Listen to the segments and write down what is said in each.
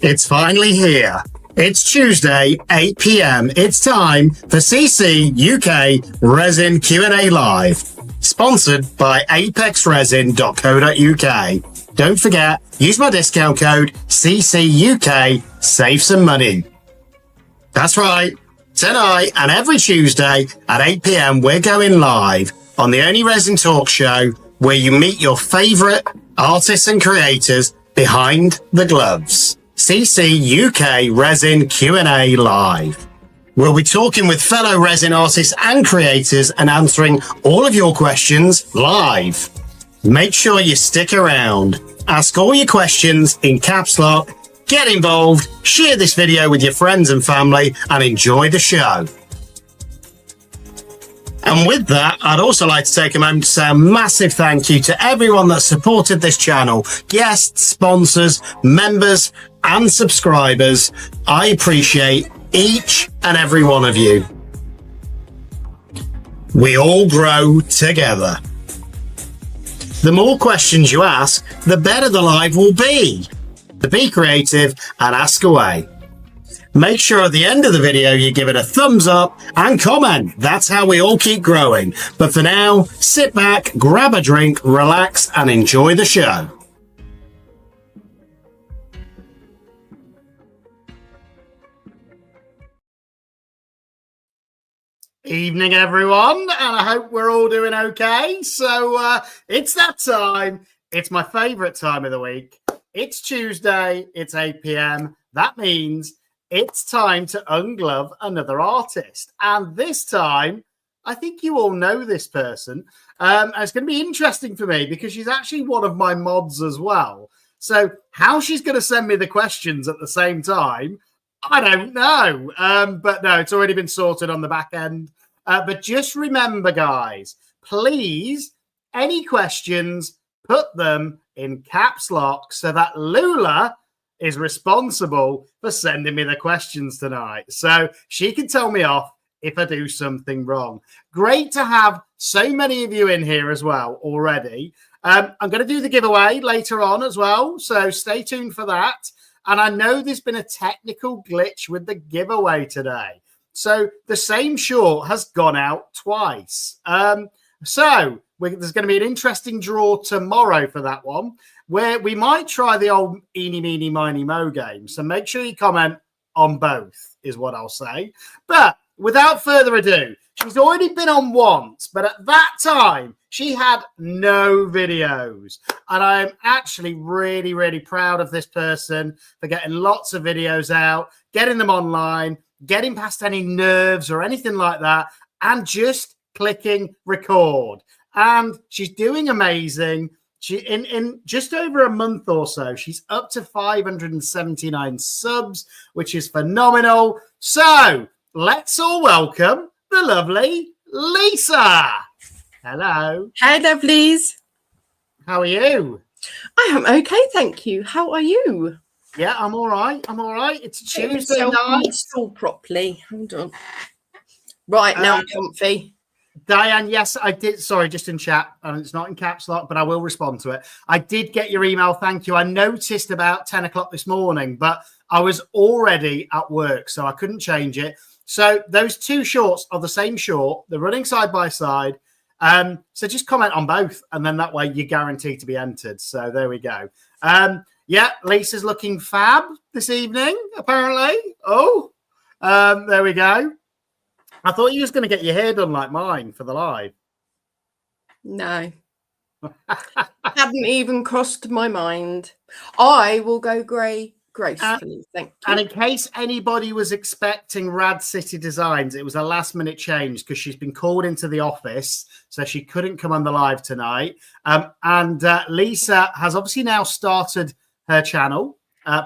It's finally here. It's Tuesday, 8 p.m. It's time for CCUK Resin Q&A Live, sponsored by apexresin.co.uk. Don't forget, use my discount code CCUK, save some money. That's right. Tonight and every Tuesday at 8 p.m. we're going live on the only resin talk show where you meet your favorite artists and creators behind the gloves. CCUK Resin Q&A Live. We'll be talking with fellow resin artists and creators and answering all of your questions live. Make sure you stick around. Ask all your questions in caps lock. Get involved, share this video with your friends and family, and enjoy the show. And with that, I'd also like to take a moment to say a massive thank you to everyone that supported this channel, guests, sponsors, members, and subscribers. I appreciate each and every one of you. We all grow together. The more questions you ask, the better the live will be. So be creative and ask away. Make sure at the end of the video you give it a thumbs up and comment. That's how we all keep growing. But for now, sit back, grab a drink, relax, and enjoy the show. Evening, everyone, and I hope we're all doing okay. So it's that time. It's my favorite time of the week. It's Tuesday. It's 8 p.m. That means it's time to unglove another artist. And this time, I think you all know this person. And it's going to be interesting for me because she's actually one of my mods as well. So how she's going to send me the questions at the same time, I don't know. But no, it's already been sorted on the back end. But just remember, guys, please, any questions, put them in caps lock so that Lula is responsible for sending me the questions tonight. So she can tell me off if I do something wrong. Great to have so many of you in here as well already. I'm going to do the giveaway later on as well. So stay tuned for that. And I know there's been a technical glitch with the giveaway today. So the same short has gone out twice. So there's going to be an interesting draw tomorrow for that one, where we might try the old eeny, meeny, miny, mo game. So make sure you comment on both, is what I'll say. But without further ado, she's already been on once, but at that time, she had no videos. And I'm actually really, really proud of this person for getting lots of videos out, getting them online, getting past any nerves or anything like that, and just clicking record. And she's doing amazing. She in just over a month or so, she's up to 579 subs, which is phenomenal. So let's all welcome the lovely Lisa. Hello. Hi, lovelies. How are you? I am okay, thank you. How are you? Yeah, I'm all right. I'm all right. It's Tuesday night. Install properly. Hold on. Right, now I'm comfy. Diane, yes, I did. Sorry, just in chat. And it's not in caps lock, but I will respond to it. I did get your email. Thank you. I noticed about 10 o'clock this morning, but I was already at work, so I couldn't change it. So those two shorts are the same short. They're running side by side. So just comment on both, and then that way you're guaranteed to be entered. So there we go. Yeah, Lisa's looking fab this evening, apparently. Oh, there we go. I thought you was going to get your hair done like mine for the live. No. Hadn't even crossed my mind. I will go grey gracefully, thank you. And in case anybody was expecting Rad City Designs, it was a last-minute change because she's been called into the office, so she couldn't come on the live tonight. And Lisa has obviously now started her channel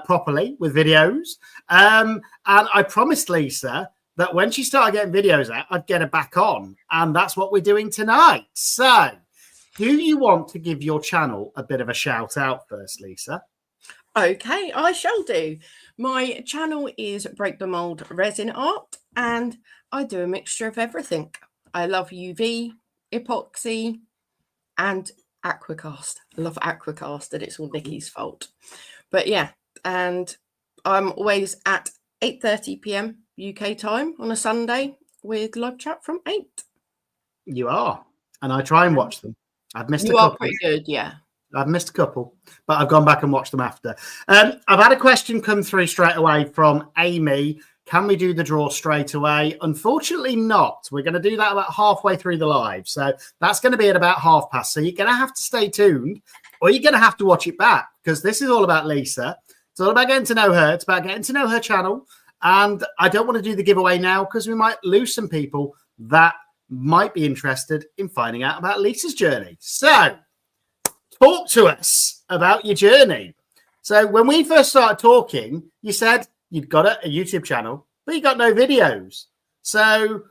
properly with videos. And I promised Lisa that when she started getting videos out, I'd get her back on. And that's what we're doing tonight. So do you want to give your channel a bit of a shout out first, Lisa? Okay, I shall do. My channel is Break the Mold Resin Art, and I do a mixture of everything. I love UV, epoxy, and AquaCast. I love AquaCast, and it's all Nikki's fault. But yeah, and I'm always at 8:30 p.m. UK time on a Sunday with live chat from 8. You are. And I try and watch them. I've missed a You are couple. pretty good, yeah. I've missed a couple, but I've gone back and watched them after. I've had a question come through straight away from Amy. Can we do the draw straight away? Unfortunately not. We're going to do that about halfway through the live. So that's going to be at about past. So you're going to have to stay tuned, or you're going to have to watch it back, because this is all about Lisa. It's all about getting to know her. It's about getting to know her channel. And I don't want to do the giveaway now because we might lose some people that might be interested in finding out about Lisa's journey. So talk to us about your journey. So when we first started talking, you said you'd got a YouTube channel, but you got no videos. So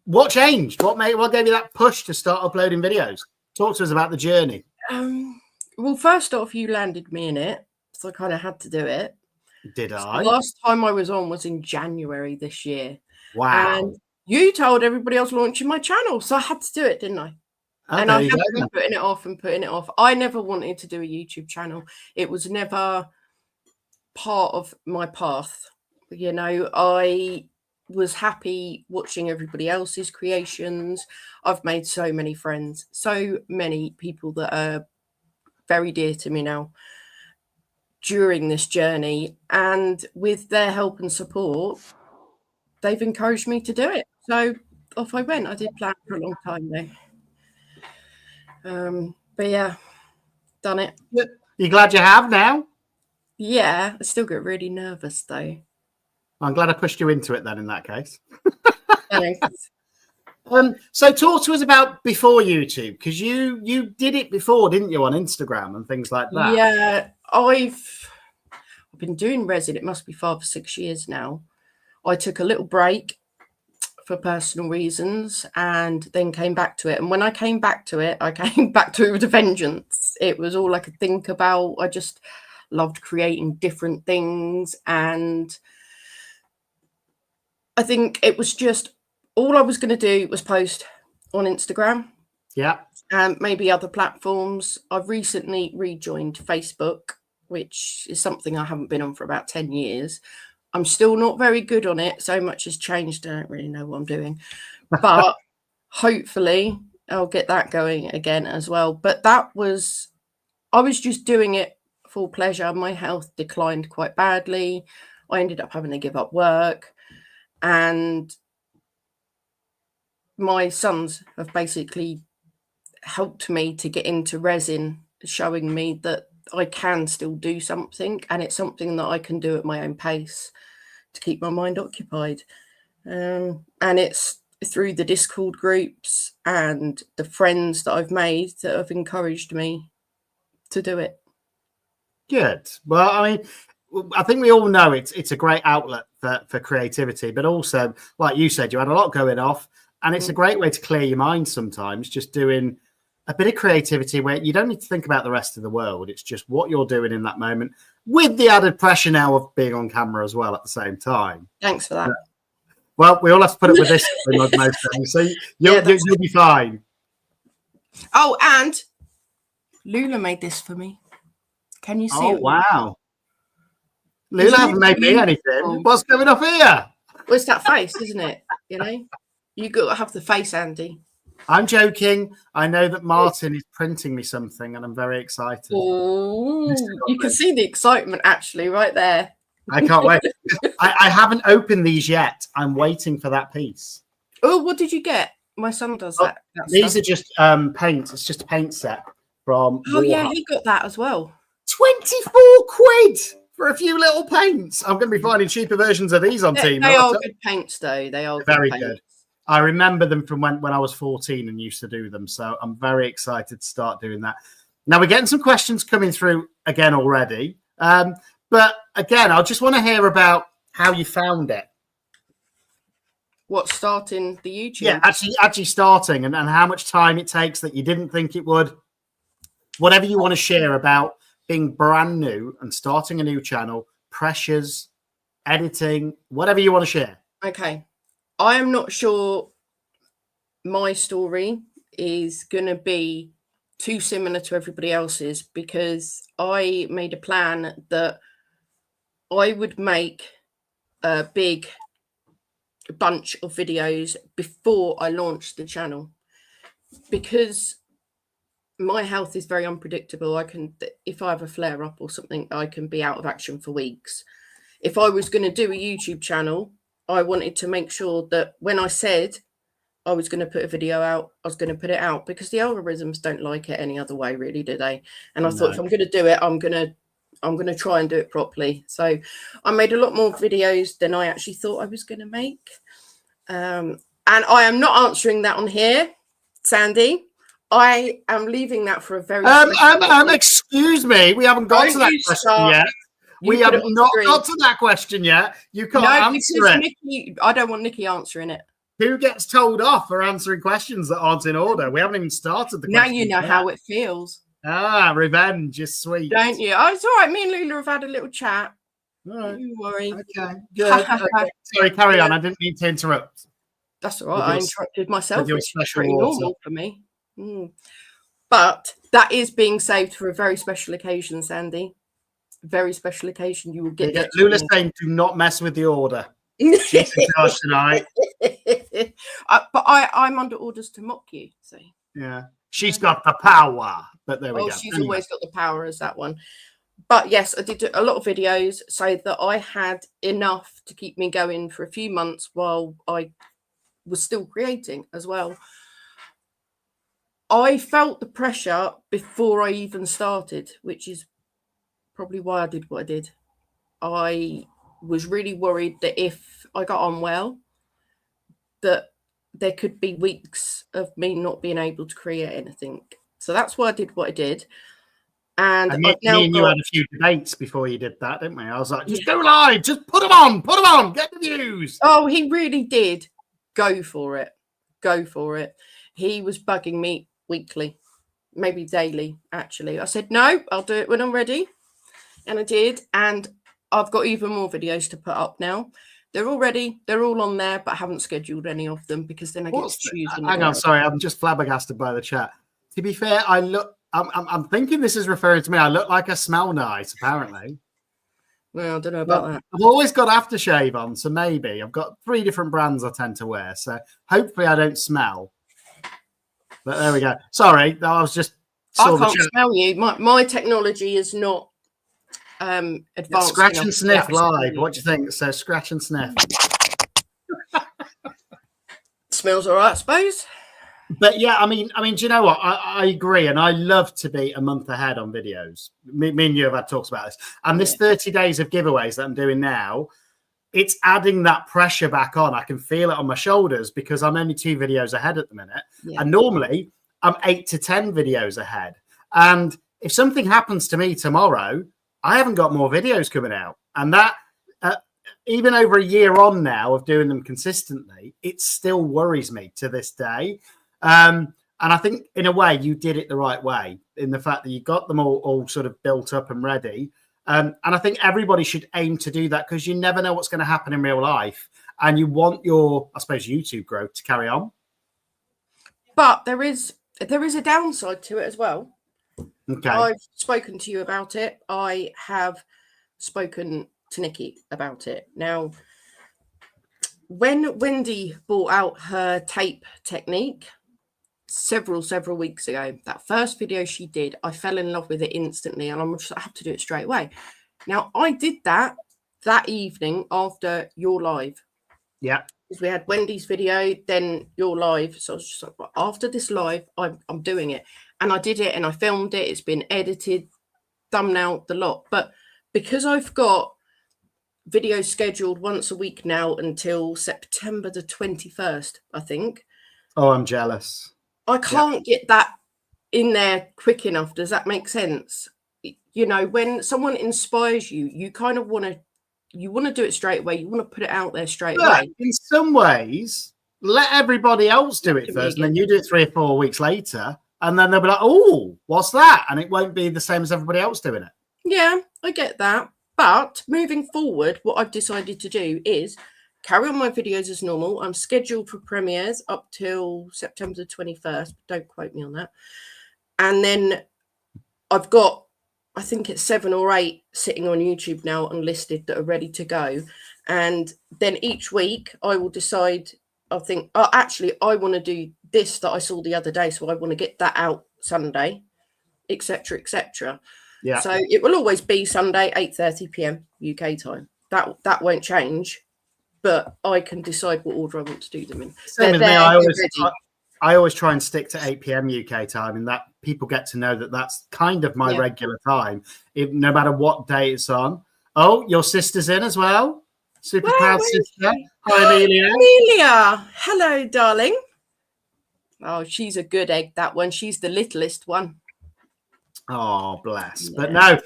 what changed? What gave you that push to start uploading videos? Talk to us about the journey. Well, first off, you landed me in it, so I kind of had to do it. Did I? The last time I was on was in January this year. Wow. And you told everybody I was launching my channel, so I had to do it, didn't I? And I have been putting it off and putting it off. I never wanted to do a YouTube channel. It was never part of my path. You know, I was happy watching everybody else's creations. I've made so many friends, so many people that are very dear to me now during this journey. And with their help and support, they've encouraged me to do it. So off I went. I did plan for a long time though. But yeah, done it. You glad you have now? Yeah, I still get really nervous though. I'm glad I pushed you into it then in that case. Thanks. So talk to us about before YouTube, because you did it before, didn't you, on Instagram and things like that? Yeah, I've been doing resin. It must be 5 or 6 years now. I took a little break for personal reasons and then came back to it. And when I came back to it, I came back to it with a vengeance. It was all I could think about. I just loved creating different things. And I think it was just all I was going to do was post on Instagram. Yeah. And maybe other platforms. I've recently rejoined Facebook, which is something I haven't been on for about 10 years. I'm still not very good on it. So much has changed. I don't really know what I'm doing. But hopefully I'll get that going again as well. But I was just doing it for pleasure. My health declined quite badly. I ended up having to give up work. And my sons have basically helped me to get into resin, showing me that I can still do something, and it's something that I can do at my own pace to keep my mind occupied. And it's through the Discord groups and the friends that I've made that have encouraged me to do it. Good. Well, I mean, I think we all know it's a great outlet for creativity, but also, like you said, you had a lot going off, and it's a great way to clear your mind sometimes, just doing a bit of creativity where you don't need to think about the rest of the world. It's just what you're doing in that moment, with the added pressure now of being on camera as well at the same time. Thanks for that. Well, we all have to put up with this most things, so you'll be fine. Oh, and Lula made this for me. Can you see it? Oh, wow. Lula hasn't made me anything. What's going off here? Well, it's that face, isn't it? You know, you got to have the face, Andy. I'm joking. I know that Martin is printing me something, and I'm very excited. Oh, you can see the excitement actually right there. I can't wait. I haven't opened these yet. I'm waiting for that piece. Oh, what did you get? My son does that These stuff. are just paint. It's just a paint set from. Oh, yeah, he got that as well. 24 quid for a few little paints. I'm going to be finding cheaper versions of these on Team. They are good paints, though. They are very good. Good. I remember them from when I was 14 and used to do them. So I'm very excited to start doing that. Now, we're getting some questions coming through again already. But again, I just want to hear about how you found it. What, starting the YouTube? Yeah, actually starting and how much time it takes that you didn't think it would. Whatever you want to share about being brand new and starting a new channel, pressures, editing, whatever you want to share. Okay. I am not sure my story is going to be too similar to everybody else's, because I made a plan that I would make a big bunch of videos before I launched the channel, because my health is very unpredictable. If I have a flare up or something, I can be out of action for weeks. If I was going to do a YouTube channel, I wanted to make sure that when I said I was going to put a video out, I was going to put it out, because the algorithms don't like it any other way, really, do they? And I thought, if I'm going to do it, I'm going to try and do it properly. So I made a lot more videos than I actually thought I was going to make. And I am not answering that on here, Sandy. I am leaving that for a very excuse me, we haven't got to that question yet. We have not got to that question yet. You can't answer it. Nikki, I don't want Nikki answering it. Who gets told off for answering questions that aren't in order? We haven't even started the question. Now you know how it feels. Ah, revenge is sweet. Don't you? Oh, it's all right. Me and Lula have had a little chat. All right. Don't worry. Okay, good. Okay. Sorry, carry on. I didn't mean to interrupt. That's all right. I interrupted myself, which is pretty water. normal for me. But that is being saved for a very special occasion, Sandy. Very special occasion. You will get Lula's saying, do not mess with the order. She's in charge tonight. But I'm under orders to mock you. So yeah, she's got the power. But there we go. She's always got the power as that one. But yes, I did a lot of videos so that I had enough to keep me going for a few months while I was still creating as well. I felt the pressure before I even started, which is probably why I did what I did. I was really worried that if I got on well, that there could be weeks of me not being able to create anything. So that's why I did what I did. And me and you had a few debates before you did that, didn't we? I was like, just go live, just put them on, get the views. Oh, he really did. Go for it. He was bugging me weekly, maybe daily, actually. I said, no, I'll do it when I'm ready. And I did. And I've got even more videos to put up now. They're all ready. They're all on there, but I haven't scheduled any of them because then I get to choose. Hang on, sorry, I'm just flabbergasted by the chat. To be fair, I'm thinking this is referring to me. I look like I smell nice, apparently. Well, I don't know about that. I've always got aftershave on, so maybe. I've got 3 different brands I tend to wear, so hopefully I don't smell. But there we go. Sorry, I was just... I can't smell you. My technology is not advanced. Scratch and sniff live. What do you think? So scratch and sniff. Smells all right, I suppose. But yeah, I mean, do you know what? I agree, and I love to be a month ahead on videos. Me and you have had talks about this, and this 30 days of giveaways that I'm doing now, it's adding that pressure back on. I can feel it on my shoulders because I'm only 2 videos ahead at the minute, and normally I'm 8 to 10 videos ahead. And if something happens to me tomorrow, I haven't got more videos coming out, and that. Even over a year on now of doing them consistently, it still worries me to this day. And I think in a way you did it the right way in the fact that you got them all sort of built up and ready. And I think everybody should aim to do that because you never know what's going to happen in real life. And you want your, I suppose, YouTube growth to carry on. But there is a downside to it as well. Okay. I've spoken to you about it. I have spoken to Nikki about it. Now, when Wendy brought out her tape technique several weeks ago, that first video she did, I fell in love with it instantly, and I have to do it straight away. Now, I did that evening after your live. Yeah. Because we had Wendy's video, then your live. So I was just like, after this live, I'm doing it. And I did it and I filmed it. It's been edited, thumbnailed, the lot. But because I've got videos scheduled once a week now until September the 21st, I think. Oh, I'm jealous. I can't get that in there quick enough. Does that make sense? You know, when someone inspires you, you kind of want to do it straight away. You want to put it out there straight away. In some ways, let everybody else do it first, and then you do it 3 or 4 weeks later, and then they'll be like, oh, what's that? And it won't be the same as everybody else doing it. Yeah, I get that. But moving forward, what I've decided to do is carry on my videos as normal. I'm scheduled for premieres up till September the 21st. Don't quote me on that. And then I've got I think it's 7 or 8 sitting on YouTube now unlisted that are ready to go. And then each week I will decide, I think, oh, actually, I want to do this that I saw the other day. So I want to get that out Sunday, etc., etc. Yeah. So it will always be Sunday, 8:30 p.m. UK time. That won't change, but I can decide what order I want to do them in. Same with me. I always try and stick to 8 p.m. UK time, and that people get to know that that's kind of my regular time, no matter what day it's on. Oh, your sister's in as well. Super proud sister. Hi, Amelia. Amelia. Hello, darling. Oh, she's a good egg, that one. She's the littlest one. Oh, bless. Yeah. But no,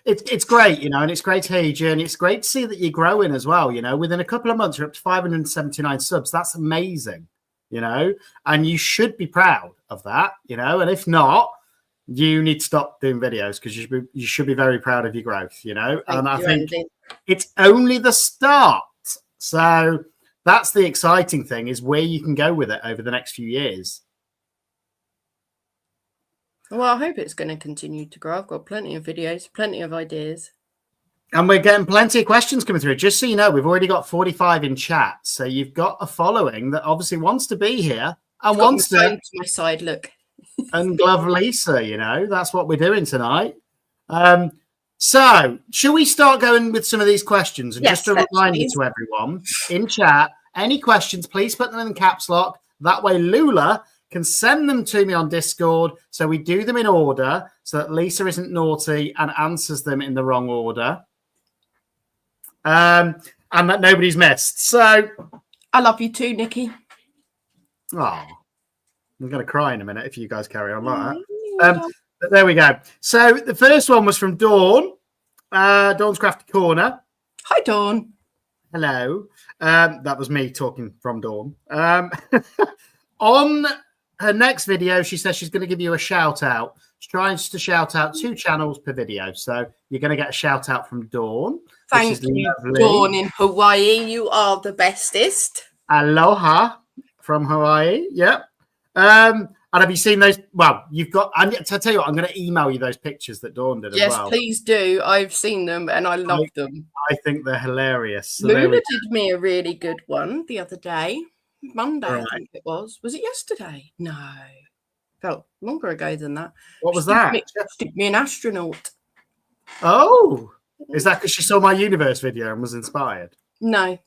it's great, and it's great to hear your journey. It's great to see that you're growing as well. Within a couple of months, you're up to 579 subs. That's amazing. And you should be proud of that, and if not, you need to stop doing videos because you should be very proud of your growth, and I think it's only the start. So that's the exciting thing, is where you can go with it over the next few years. Well, I hope it's going to continue to grow. I've got plenty of videos, plenty of ideas. And we're getting plenty of questions coming through. Just so you know, we've already got 45 in chat. So you've got a following that obviously wants to be here and wants to my side look. And love Lisa, that's what we're doing tonight. So should we start going with some of these questions? And just a reminder to everyone in chat, any questions, please put them in caps lock. That way Lula can send them to me on Discord. So we do them in order so that Lisa isn't naughty and answers them in the wrong order. And that nobody's missed. So I love you too, Nikki. Oh, I'm going to cry in a minute if you guys carry on like that. But there we go. So the first one was from Dawn. Dawn's Crafty Corner. Hi, Dawn. Hello. That was me talking from Dawn. On her next video, she says she's going to give you a shout out. She tries to shout out 2 channels per video. So you're going to get a shout out from Dawn. Thank you, lovely. Dawn in Hawaii. You are the bestest. Aloha from Hawaii. Yep. And have you seen those? Well, you've got, and to tell you what, I'm going to email you those pictures that Dawn did as well. Yes, please do. I've seen them and I love them. I think they're hilarious. So Luna did me a really good one the other day. Monday, right. I think it was. Was it yesterday? No. Felt longer ago than that. What was that? She me an astronaut. Oh. Is that because she saw my universe video and was inspired? No.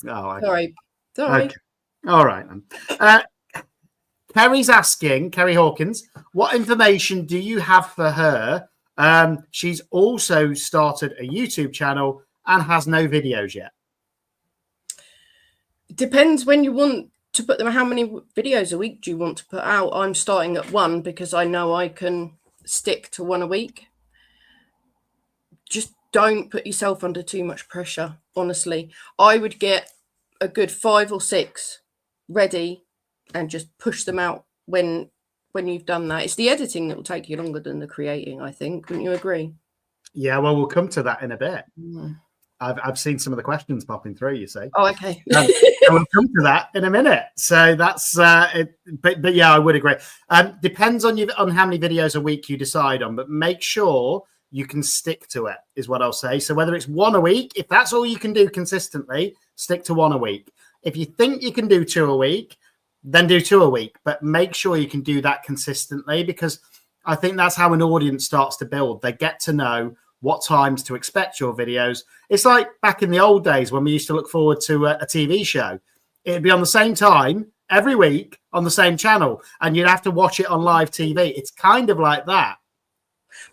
Oh, okay. Sorry. Okay. All right. Kerry's asking, Kerry Hawkins, what information do you have for her? She's also started a YouTube channel and has no videos yet. Depends when you want to put them. How many videos a week do you want to put out? I'm starting at 1 because I know I can stick to 1 a week. Just don't put yourself under too much pressure, honestly. I would get a good 5 or 6 ready and just push them out when you've done that. It's the editing that will take you longer than the creating, I think. Wouldn't you agree? Yeah, well, we'll come to that in a bit. Mm. I've seen some of the questions popping through, you see. Oh, okay. And we'll come to that in a minute. So that's it. But yeah, I would agree. Depends on how many videos a week you decide on, but make sure you can stick to it, is what I'll say. So whether it's 1 a week, if that's all you can do consistently, stick to 1 a week. If you think you can do 2 a week, then do 2 a week. But make sure you can do that consistently, because I think that's how an audience starts to build. They get to know what times to expect your videos. It's like back in the old days when we used to look forward to a TV show. It'd be on the same time every week on the same channel, and you'd have to watch it on live TV. It's kind of like that.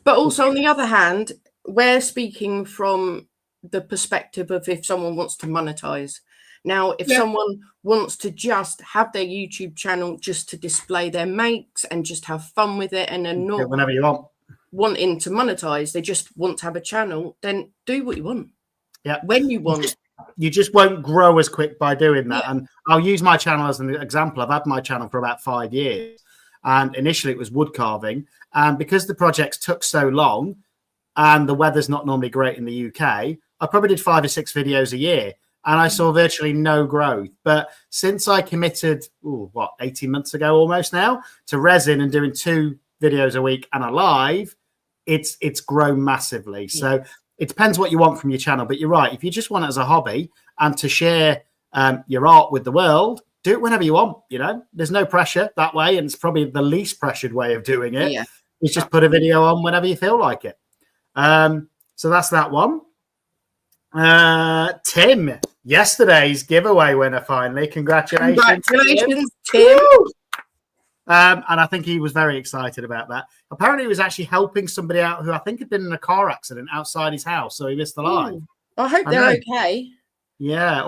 But also, on the other hand, we're speaking from the perspective of if someone wants to monetize. Now, if someone wants to just have their YouTube channel just to display their makes and just have fun with it and are not whenever you want wanting to monetize, they just want to have a channel, then do what you want. Yeah. When you want. You just won't grow as quick by doing that. Yeah. And I'll use my channel as an example. I've had my channel for about 5 years. And initially it was wood carving. And because the projects took so long and the weather's not normally great in the UK, I probably did 5 or 6 videos a year. And I saw virtually no growth. But since I committed, 18 months ago almost now, to resin and doing 2 videos a week and a live, it's grown massively. So it depends what you want from your channel. But you're right. If you just want it as a hobby and to share your art with the world, do it whenever you want. You know, there's no pressure that way, and it's probably the least pressured way of doing it. Yeah. You just put a video on whenever you feel like it. So that's that one. Tim, yesterday's giveaway winner finally. Congratulations, Tim. And I think he was very excited about that. Apparently, he was actually helping somebody out who I think had been in a car accident outside his house, so he missed the live. I hope they're okay. Yeah,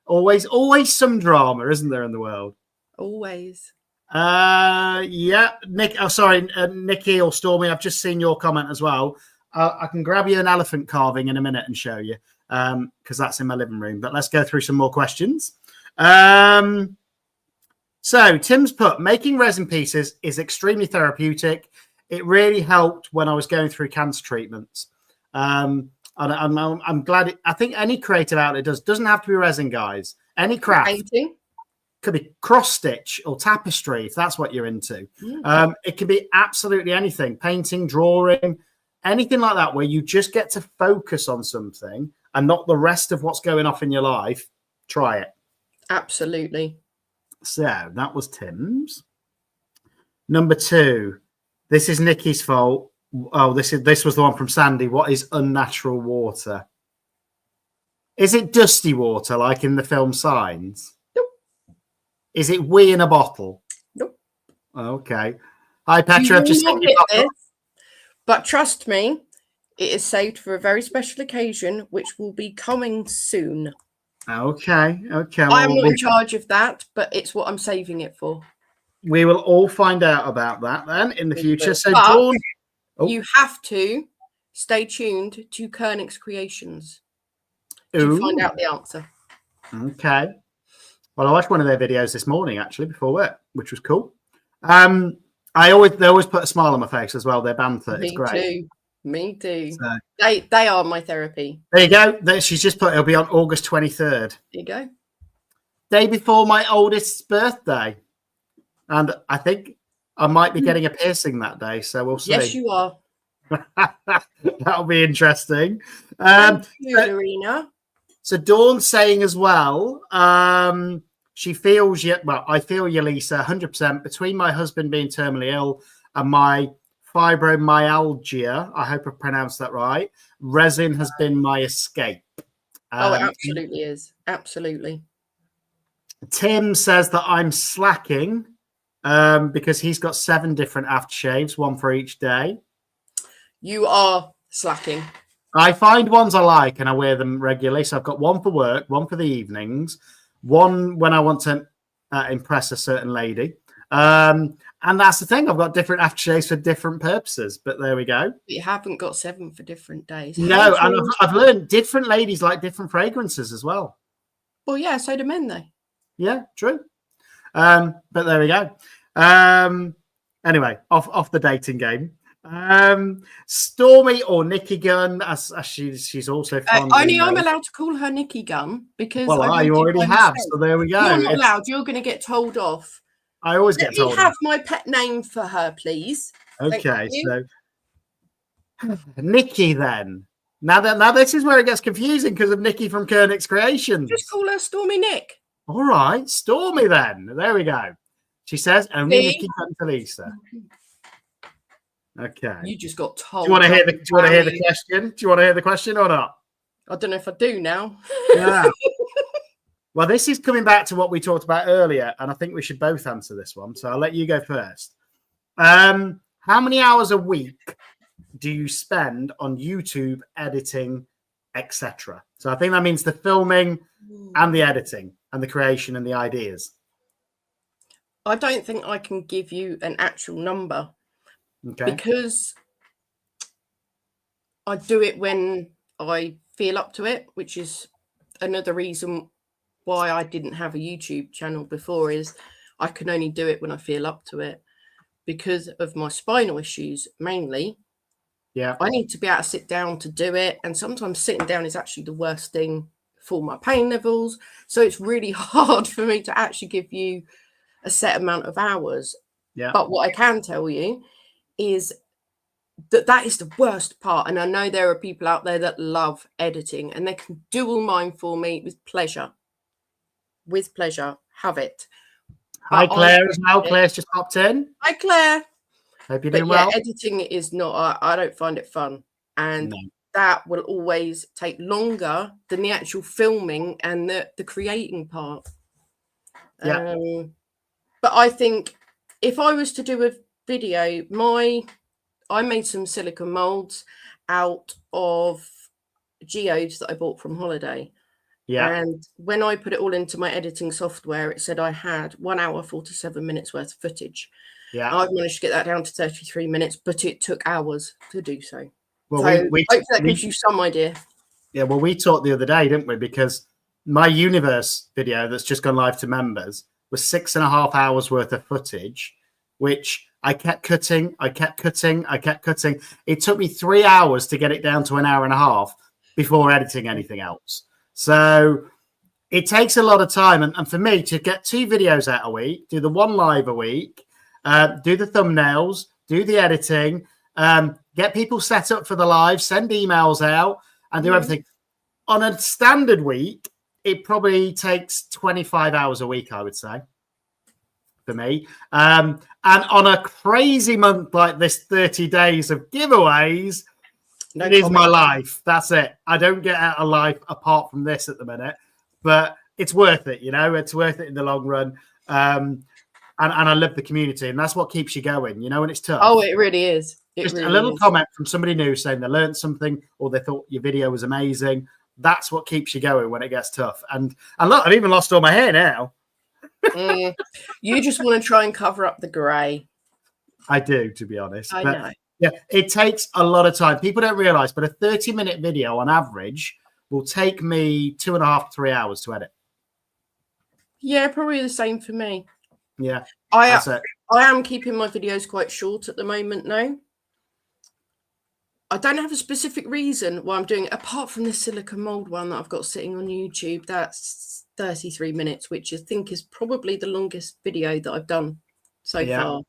always some drama, isn't there, in the world? Always. Yeah, Nick. Oh, sorry, Nikki or Stormy. I've just seen your comment as well. I can grab you an elephant carving in a minute and show you, because that's in my living room. But let's go through some more questions. So Tim's put, making resin pieces is extremely therapeutic. It really helped when I was going through cancer treatments. And I'm glad. I think any creative outlet doesn't have to be resin, guys. Any craft. Painting. Could be cross stitch or tapestry if that's what you're into. It can be absolutely anything, painting, drawing, anything like that, where you just get to focus on something and not the rest of what's going off in your life. Try it. Absolutely. So that was Tim's. Number 2. This is Nikki's fault. Oh, this was the one from Sandy. What is unnatural water? Is it dusty water like in the film Signs? Nope. Is it wee in a bottle? Nope. Okay. Hi, Petra. I've just seen you pop up. But trust me, it is saved for a very special occasion, which will be coming soon. Okay. I'm not in charge of that, but it's what I'm saving it for. We will all find out about that then in the future. So, Dawn, you have to stay tuned to Koenig's Creations to find out the answer. Okay. Well, I watched one of their videos this morning actually before work, which was cool. They always put a smile on my face as well. Their banter is great. Me too. So, they are my therapy. There you go. She's just put it'll be on August 23rd. There you go. Day before my oldest's birthday. And I think I might be getting a piercing that day. So we'll see. Yes, you are. That'll be interesting. Arena. So Dawn's saying as well, she feels I feel you, Lisa, 100%. Between my husband being terminally ill and my fibromyalgia, I hope I pronounced that right, resin has been my escape. It absolutely is. Absolutely. Tim says that I'm slacking because he's got 7 different aftershaves, one for each day. You are slacking. I find ones I like and I wear them regularly. So I've got one for work, one for the evenings, one when I want to impress a certain lady. And that's the thing. I've got different aftershaves for different purposes. But there we go. You haven't got 7 for different days. No, and I've learned different ladies like different fragrances as well. Well, yeah, so do men, though. Yeah, true. But there we go. Anyway, off the dating game. Stormy or Nikki Gunn, as she's also fond. Only I'm allowed to call her Nikki Gunn because you already have. So there we go. You're not allowed. You're going to get told off. I always get told. Let me have my pet name for her, please. Okay, so Nikki then. Now this is where it gets confusing because of Nikki from Koenig's Creations. Just call her Stormy Nick. All right, Stormy then. There we go. She says only Nikki Gunn for Lisa. Okay. You just got told. Do you want to hear the question? Do you want to hear the question or not? I don't know if I do now. Yeah. Well, this is coming back to what we talked about earlier, and I think we should both answer this one. So I'll let you go first. How many hours a week do you spend on YouTube editing, etc.? So I think that means the filming and the editing and the creation and the ideas. I don't think I can give you an actual number. Okay. Because I do it when I feel up to it, which is another reason why I didn't have a YouTube channel before, is I can only do it when I feel up to it because of my spinal issues mainly. Yeah. I need to be able to sit down to do it. And sometimes sitting down is actually the worst thing for my pain levels. So it's really hard for me to actually give you a set amount of hours. Yeah. But what I can tell you is that is the worst part. And I know there are people out there that love editing and they can do all mine for me with pleasure. With pleasure. Have it. Hi, But Claire, as well. Claire's just popped in. Hi, Claire. Hope you're But doing yeah, well. editing is not, I don't find it fun. And No. that will always take longer than the actual filming and the creating part. Yeah. But I think if I was to do a video, I made some silicone molds out of geodes that I bought from holiday. Yeah. And when I put it all into my editing software, it said I had 1 hour, 47 minutes worth of footage. Yeah. I've managed to get that down to 33 minutes, but it took hours to do so. Well, So hopefully that gives you some idea. Yeah, well, we talked the other day, didn't we? Because my universe video that's just gone live to members was 6.5 hours worth of footage, which I kept cutting. It took me 3 hours to get it down to 1.5 hours before editing anything else. So it takes a lot of time. And for me to get 2 videos out a week, do the 1 live a week, do the thumbnails, do the editing, get people set up for the live, send emails out, and do everything. On a standard week, it probably takes 25 hours a week, I would say, for me. And on a crazy month like this, 30 days of giveaways, it is my life. That's it. I don't get out of life apart from this at the minute, but it's worth it. It's worth it in the long run. And I love the community, and that's what keeps you going, when it's tough. Oh, it really is. Just a little comment from somebody new saying they learned something or they thought your video was amazing. That's what keeps you going when it gets tough. And look, I've even lost all my hair now. You just want to try and cover up the grey. I do, to be honest. I know. Yeah, it takes a lot of time. People don't realize, but a 30-minute video on average will take me 2.5 to 3 hours to edit. Yeah, probably the same for me. Yeah. I am keeping my videos quite short at the moment now. I don't have a specific reason why I'm doing it, apart from the silicone mold one that I've got sitting on YouTube. That's 33 minutes, which I think is probably the longest video that I've done so far.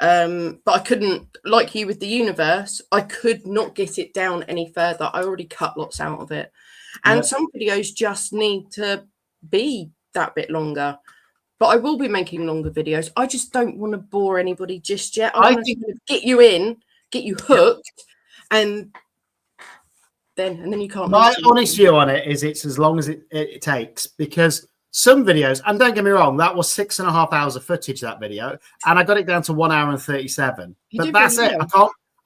But I couldn't, like you with the universe, I could not get it down any further. I already cut lots out of it. And some videos just need to be that bit longer. But I will be making longer videos. I just don't want to bore anybody just yet. I want to get you in, get you hooked, and then you can't. My honest view on it is it's as long as it takes, because some videos, and don't get me wrong, that was 6.5 hours of footage, that video, and I got it down to 1 hour and 37. But that's it.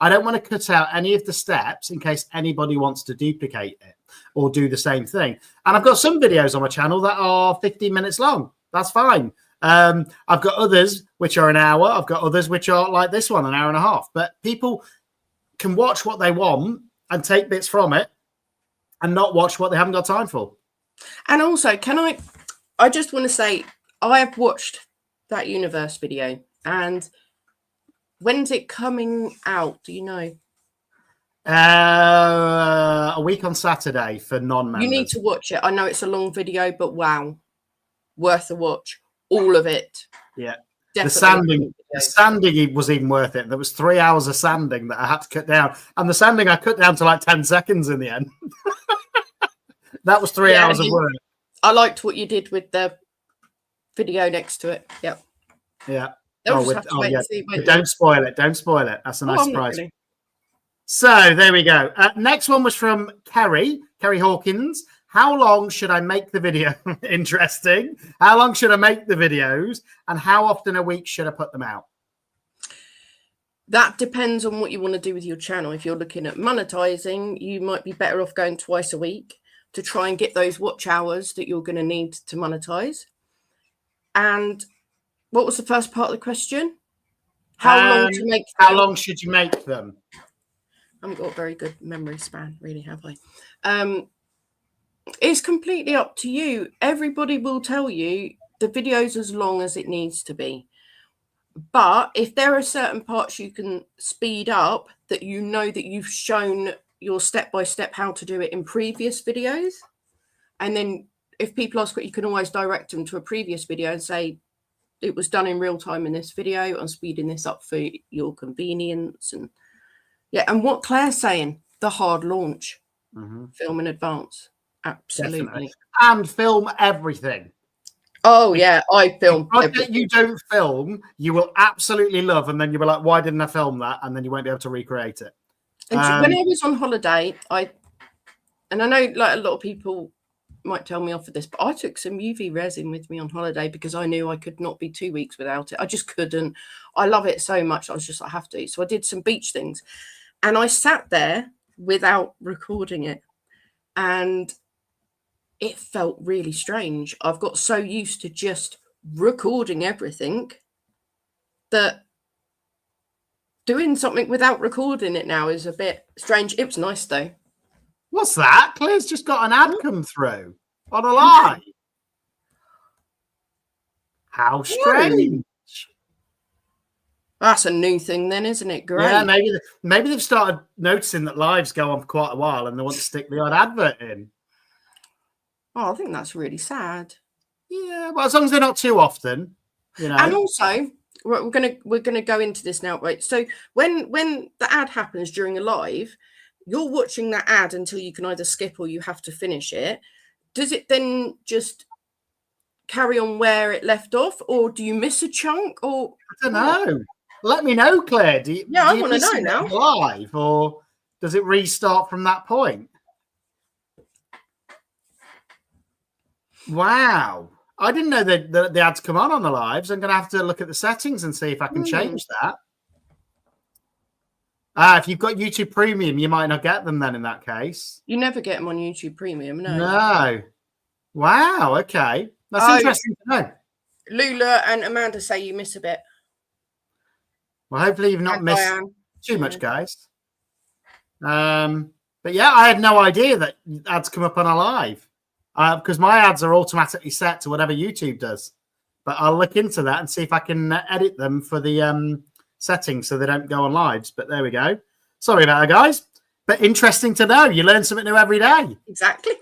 I don't want to cut out any of the steps in case anybody wants to duplicate it or do the same thing. And I've got some videos on my channel that are 15 minutes long. That's fine. I've got others which are an hour. I've got others which are like this one, 1.5 hours. But people can watch what they want and take bits from it and not watch what they haven't got time for. And also, I just want to say, I have watched that universe video, and when's it coming out? Do you know? A week on Saturday for non-members. You need to watch it. I know it's a long video, but wow, worth a watch. All of it. Yeah. Definitely. The sanding was even worth it. There was 3 hours of sanding that I had to cut down. And the sanding I cut down to like 10 seconds in the end. That was 3 hours of work. I liked what you did with the video next to it. Yep. Yeah. Don't spoil it. Don't spoil it. That's a nice surprise. Really. So there we go. Next one was from Kerry Hawkins. How long should I make the video? Interesting. How long should I make the videos? And how often a week should I put them out? That depends on what you want to do with your channel. If you're looking at monetizing, you might be better off going twice a week to try and get those watch hours that you're going to need to monetize. And what was the first part of the question? How long to make them? How long should you make them? I haven't got a very good memory span, really, have I? It's completely up to you. Everybody will tell you the video's as long as it needs to be. But if there are certain parts you can speed up that you know that you've shown your step-by-step how to do it in previous videos, and then if people ask what, you can always direct them to a previous video and say, it was done in real time in this video. I'm speeding this up for your convenience. And Yeah, and what Claire's saying, the hard launch, film in advance. Absolutely. Definitely. And film everything. Oh, yeah, I film Project you don't film, you will absolutely love, and then you'll be like, why didn't I film that? And then you won't be able to recreate it. And when I was on holiday, I know like a lot of people might tell me off for this, but I took some UV resin with me on holiday because I knew I could not be 2 weeks without it. I just couldn't. I love it so much. I was just like, I have to. So I did some beach things, and I sat there without recording it, and it felt really strange. I've got so used to just recording everything that doing something without recording it now is a bit strange. It was nice though. What's that? Claire's just got an ad come through on a live. How strange. That's a new thing then, isn't it? Great. Yeah, maybe they've started noticing that lives go on for quite a while and they want to stick the odd advert in. Oh, I think that's really sad. Yeah, well, as long as they're not too often, you know. And also, we're gonna go into this now, right? So when the ad happens during a live, you're watching that ad until you can either skip or you have to finish it. Does it then just carry on where it left off, or do you miss a chunk? Or I don't know. Let me know, Claire. I want to know now. Live, or does it restart from that point? Wow. I didn't know that the ads come on the lives. I'm going to have to look at the settings and see if I can change that. If you've got YouTube Premium, you might not get them then in that case. You never get them on YouTube Premium, no. No. Wow, okay. That's interesting to know. Lula and Amanda say you miss a bit. Well, hopefully you've not missed too much, guys. But yeah, I had no idea that ads come up on a live. Because my ads are automatically set to whatever YouTube does. But I'll look into that and see if I can edit them for the settings so they don't go on lives. But there we go. Sorry about that, guys. But interesting to know. You learn something new every day. Exactly.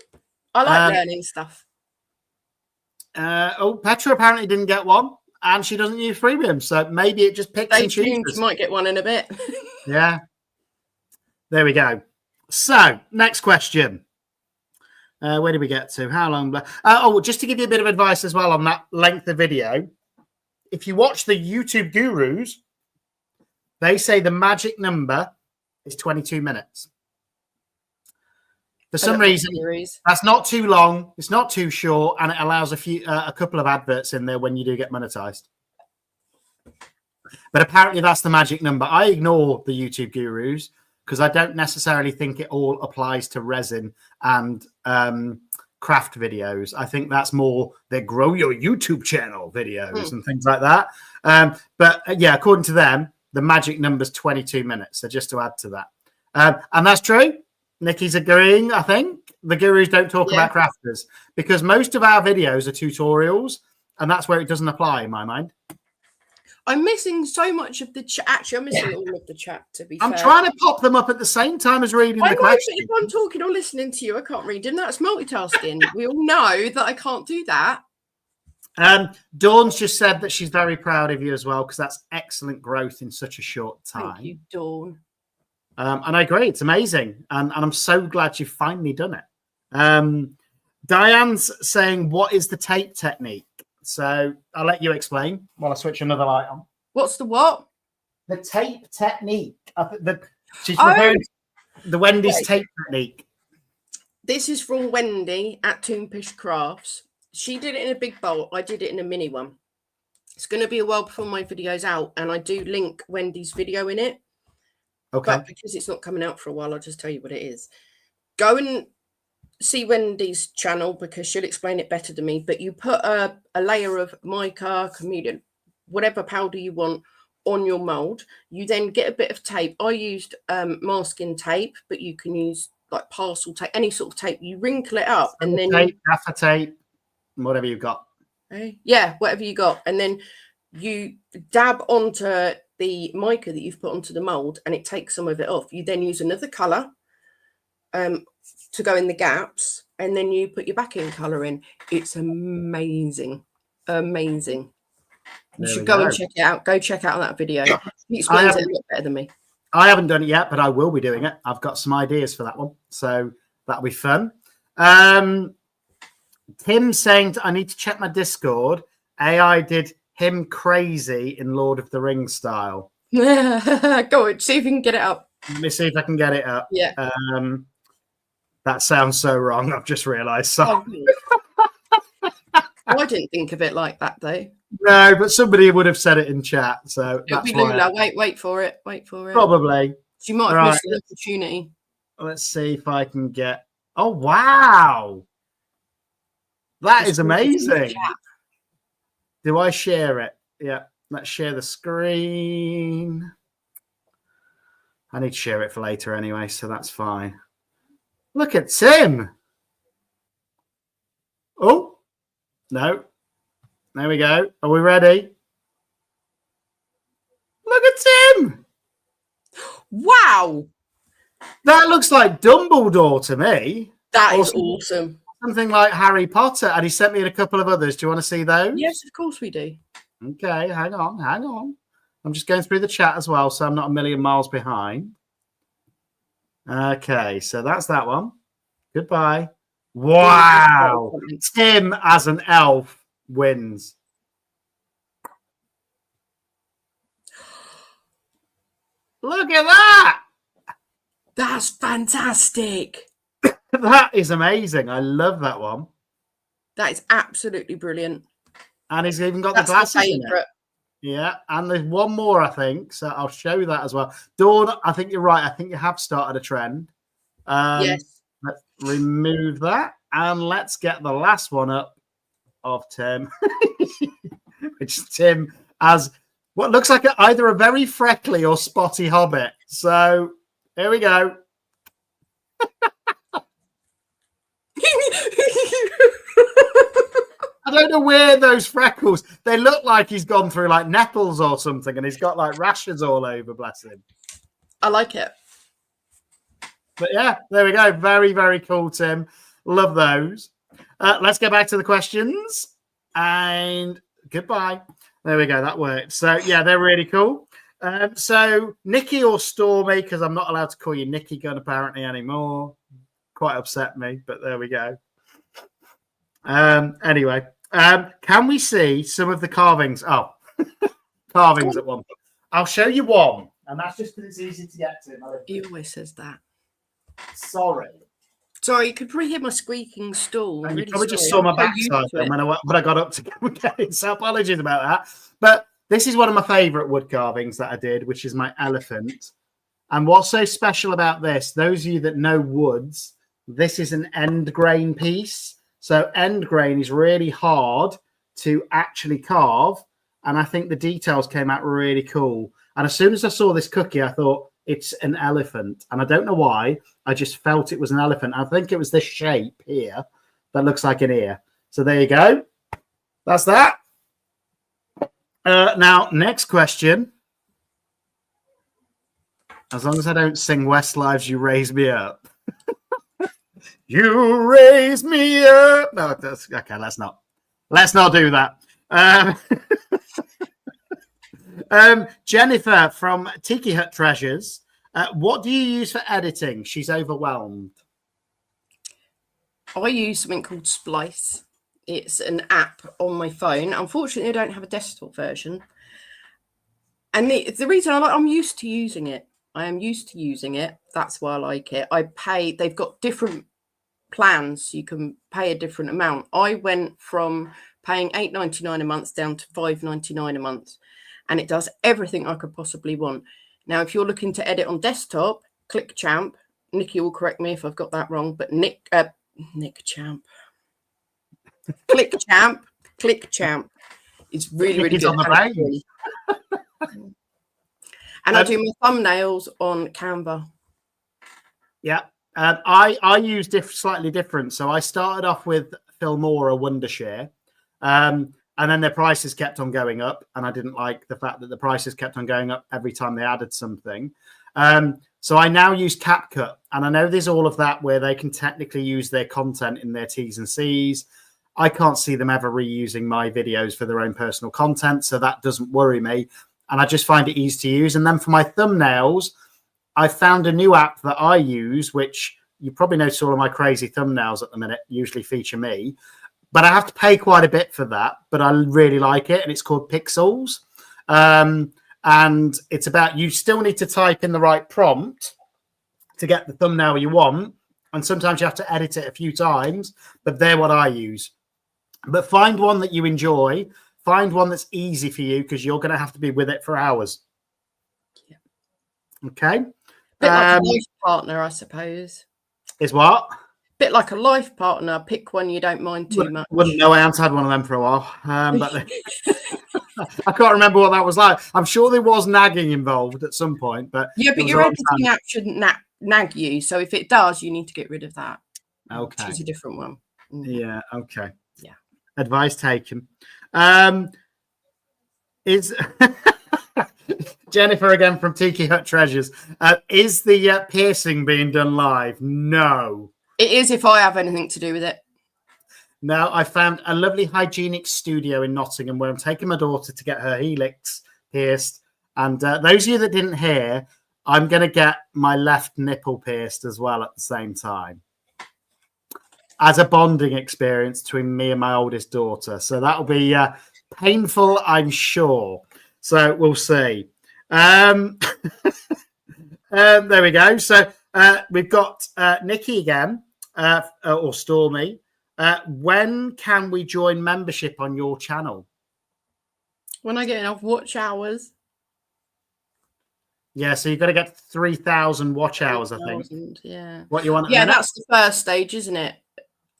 I like learning stuff. Petra apparently didn't get one. And she doesn't use Premium. So maybe it just picks and chooses. She might get one in a bit. Yeah. There we go. So, next question. Where did we get to? How long? Just to give you a bit of advice as well on that length of video. If you watch the YouTube gurus, they say the magic number is 22 minutes. For some reason, that's not too long. It's not too short, and it allows a couple of adverts in there when you do get monetized. But apparently, that's the magic number. I ignore the YouTube gurus because I don't necessarily think it all applies to resin and craft videos. I think that's more the grow your YouTube channel videos and things like that. But yeah, according to them, the magic number is 22 minutes. So just to add to that. And that's true. Nikki's agreeing, I think. The gurus don't talk about crafters because most of our videos are tutorials, and that's where it doesn't apply in my mind. I'm missing so much of the chat. Actually, I'm missing all of the chat, to be fair. I'm trying to pop them up at the same time as reading the question. If I'm talking or listening to you, I can't read them. That's multitasking. We all know that I can't do that. Dawn's just said that she's very proud of you as well because that's excellent growth in such a short time. Thank you, Dawn. And I agree. It's amazing. And I'm so glad you've finally done it. Diane's saying, what is the tape technique? So I'll let you explain while I switch another light on. What's the what? The tape technique. She's referring to the Wendy's tape technique. This is from Wendy at Toonpish Crafts. She did it in a big bowl. I did it in a mini one. It's going to be a while before my video's out, and I do link Wendy's video in it. Okay. But because it's not coming out for a while, I'll just tell you what it is. Go and see Wendy's channel because she'll explain it better than me. But you put a layer of mica, chameleon, whatever powder you want on your mold. You then get a bit of tape. I used masking tape, but you can use like parcel tape, any sort of tape. You wrinkle it up and then gaffer tape, whatever you've got. Yeah, whatever you got, and then you dab onto the mica that you've put onto the mold, and it takes some of it off. You then use another color to go in the gaps, and then you put your backing color in. It's amazing. You should go and check it out. Go check out that video. He explains it a lot better than me. I haven't done it yet, but I will be doing it. I've got some ideas for that one, so that'll be fun. Tim saying I need to check my Discord. AI did him crazy in Lord of the Rings style. Go on, see if you can get it up. Let me see if I can get it up. Yeah. That sounds so wrong. I've just realised. So. I didn't think of it like that, though. No, but somebody would have said it in chat. So It'll that's be Lula. Wait for it. Wait for it. Probably. She might have missed the opportunity. Let's see if I can get. Oh, wow. That is amazing. Do I share it? Yeah. Let's share the screen. I need to share it for later anyway, so that's fine. Look at Tim. Oh, no. There we go. Are we ready? Look at Tim. Wow. That looks like Dumbledore to me. That is awesome. Something like Harry Potter. And he sent me in a couple of others. Do you want to see those? Yes, of course we do. Okay, hang on. I'm just going through the chat as well, so I'm not a million miles behind. Okay, so that's that one. Goodbye. Wow. Tim as an elf wins. Look at that. That's fantastic. That is amazing. I love that one. That is absolutely brilliant. And he's even got the glasses in it. Yeah, and there's one more, I think. So I'll show you that as well. Dawn, I think you're right. I think you have started a trend. Yes. Let's remove that. And let's get the last one up of Tim. Which is Tim as what looks like either a very freckly or spotty hobbit. So here we go. I don't know where those freckles. They look like he's gone through like nettles or something, and he's got like rashes all over. Bless him. I like it. But yeah, there we go. Very, very cool, Tim. Love those. Let's get back to the questions. And goodbye. There we go. That worked. So yeah, they're really cool. So Nikki or Stormy, because I'm not allowed to call you Nikki Gunn apparently anymore. Quite upset me, but there we go. Anyway, can we see some of the carvings? Oh, carvings at one point. I'll show you one, and that's just because it's easy to get to. He always says that. Sorry, you could probably hear my squeaking stool. And you probably just saw my backside when I got up to get it. So apologies about that. But this is one of my favourite wood carvings that I did, which is my elephant. And what's so special about this, those of you that know woods, this is an end grain piece. So end grain is really hard to actually carve. And I think the details came out really cool. And as soon as I saw this cookie, I thought it's an elephant. And I don't know why. I just felt it was an elephant. I think it was this shape here that looks like an ear. So there you go. That's that. Now, next question. As long as I don't sing Westlife, You Raise Me Up. You raise me up. No, that's okay. Let's not do that. Jennifer from Tiki Hut Treasures. What do you use for editing? She's overwhelmed. I use something called Splice. It's an app on my phone. Unfortunately, I don't have a desktop version. And the reason I'm used to using it. I am used to using it. That's why I like it. They've got different plans. You can pay a different amount. I went from paying $8.99 a month down to $5.99 a month. And it does everything I could possibly want. Now, if you're looking to edit on desktop, Click Champ. Nikki will correct me if I've got that wrong, but Nick Champ. Click Champ is really, really good. On the And I do my thumbnails on Canva. Yeah. I use slightly different. So I started off with Filmora Wondershare. And then their prices kept on going up. And I didn't like the fact that the prices kept on going up every time they added something. So I now use CapCut. And I know there's all of that where they can technically use their content in their T's and C's. I can't see them ever reusing my videos for their own personal content. So that doesn't worry me. And I just find it easy to use. And then for my thumbnails, I found a new app that I use, which you probably notice all of my crazy thumbnails at the minute usually feature me, but I have to pay quite a bit for that, but I really like it, and it's called Pixels. And it's about, you still need to type in the right prompt to get the thumbnail you want, and sometimes you have to edit it a few times, but they're what I use. But find one that you enjoy, find one that's easy for you, because you're going to have to be with it for hours. Yeah. Okay. Bit like a life partner, I suppose. Is what? Bit like a life partner. Pick one you don't mind too much. Wouldn't know. I haven't had one of them for a while. But I can't remember what that was like. I'm sure there was nagging involved at some point, but yeah, but your editing app shouldn't nag you. So if it does, you need to get rid of that. Okay. Choose a different one. Yeah. Okay. Yeah. Advice taken. Is Jennifer again from Tiki Hut Treasures? Is the piercing being done live? No. It is if I have anything to do with it. No, I found a lovely hygienic studio in Nottingham where I'm taking my daughter to get her helix pierced. And those of you that didn't hear, I'm going to get my left nipple pierced as well at the same time, as a bonding experience between me and my oldest daughter. So that'll be painful, I'm sure. So we'll see. There we go. So we've got Nikki again, or Stormy. When can we join membership on your channel? When I get enough watch hours. Yeah, so you've got to get 3,000 watch hours, I think. Yeah. What you want? Yeah, that's the first stage, isn't it?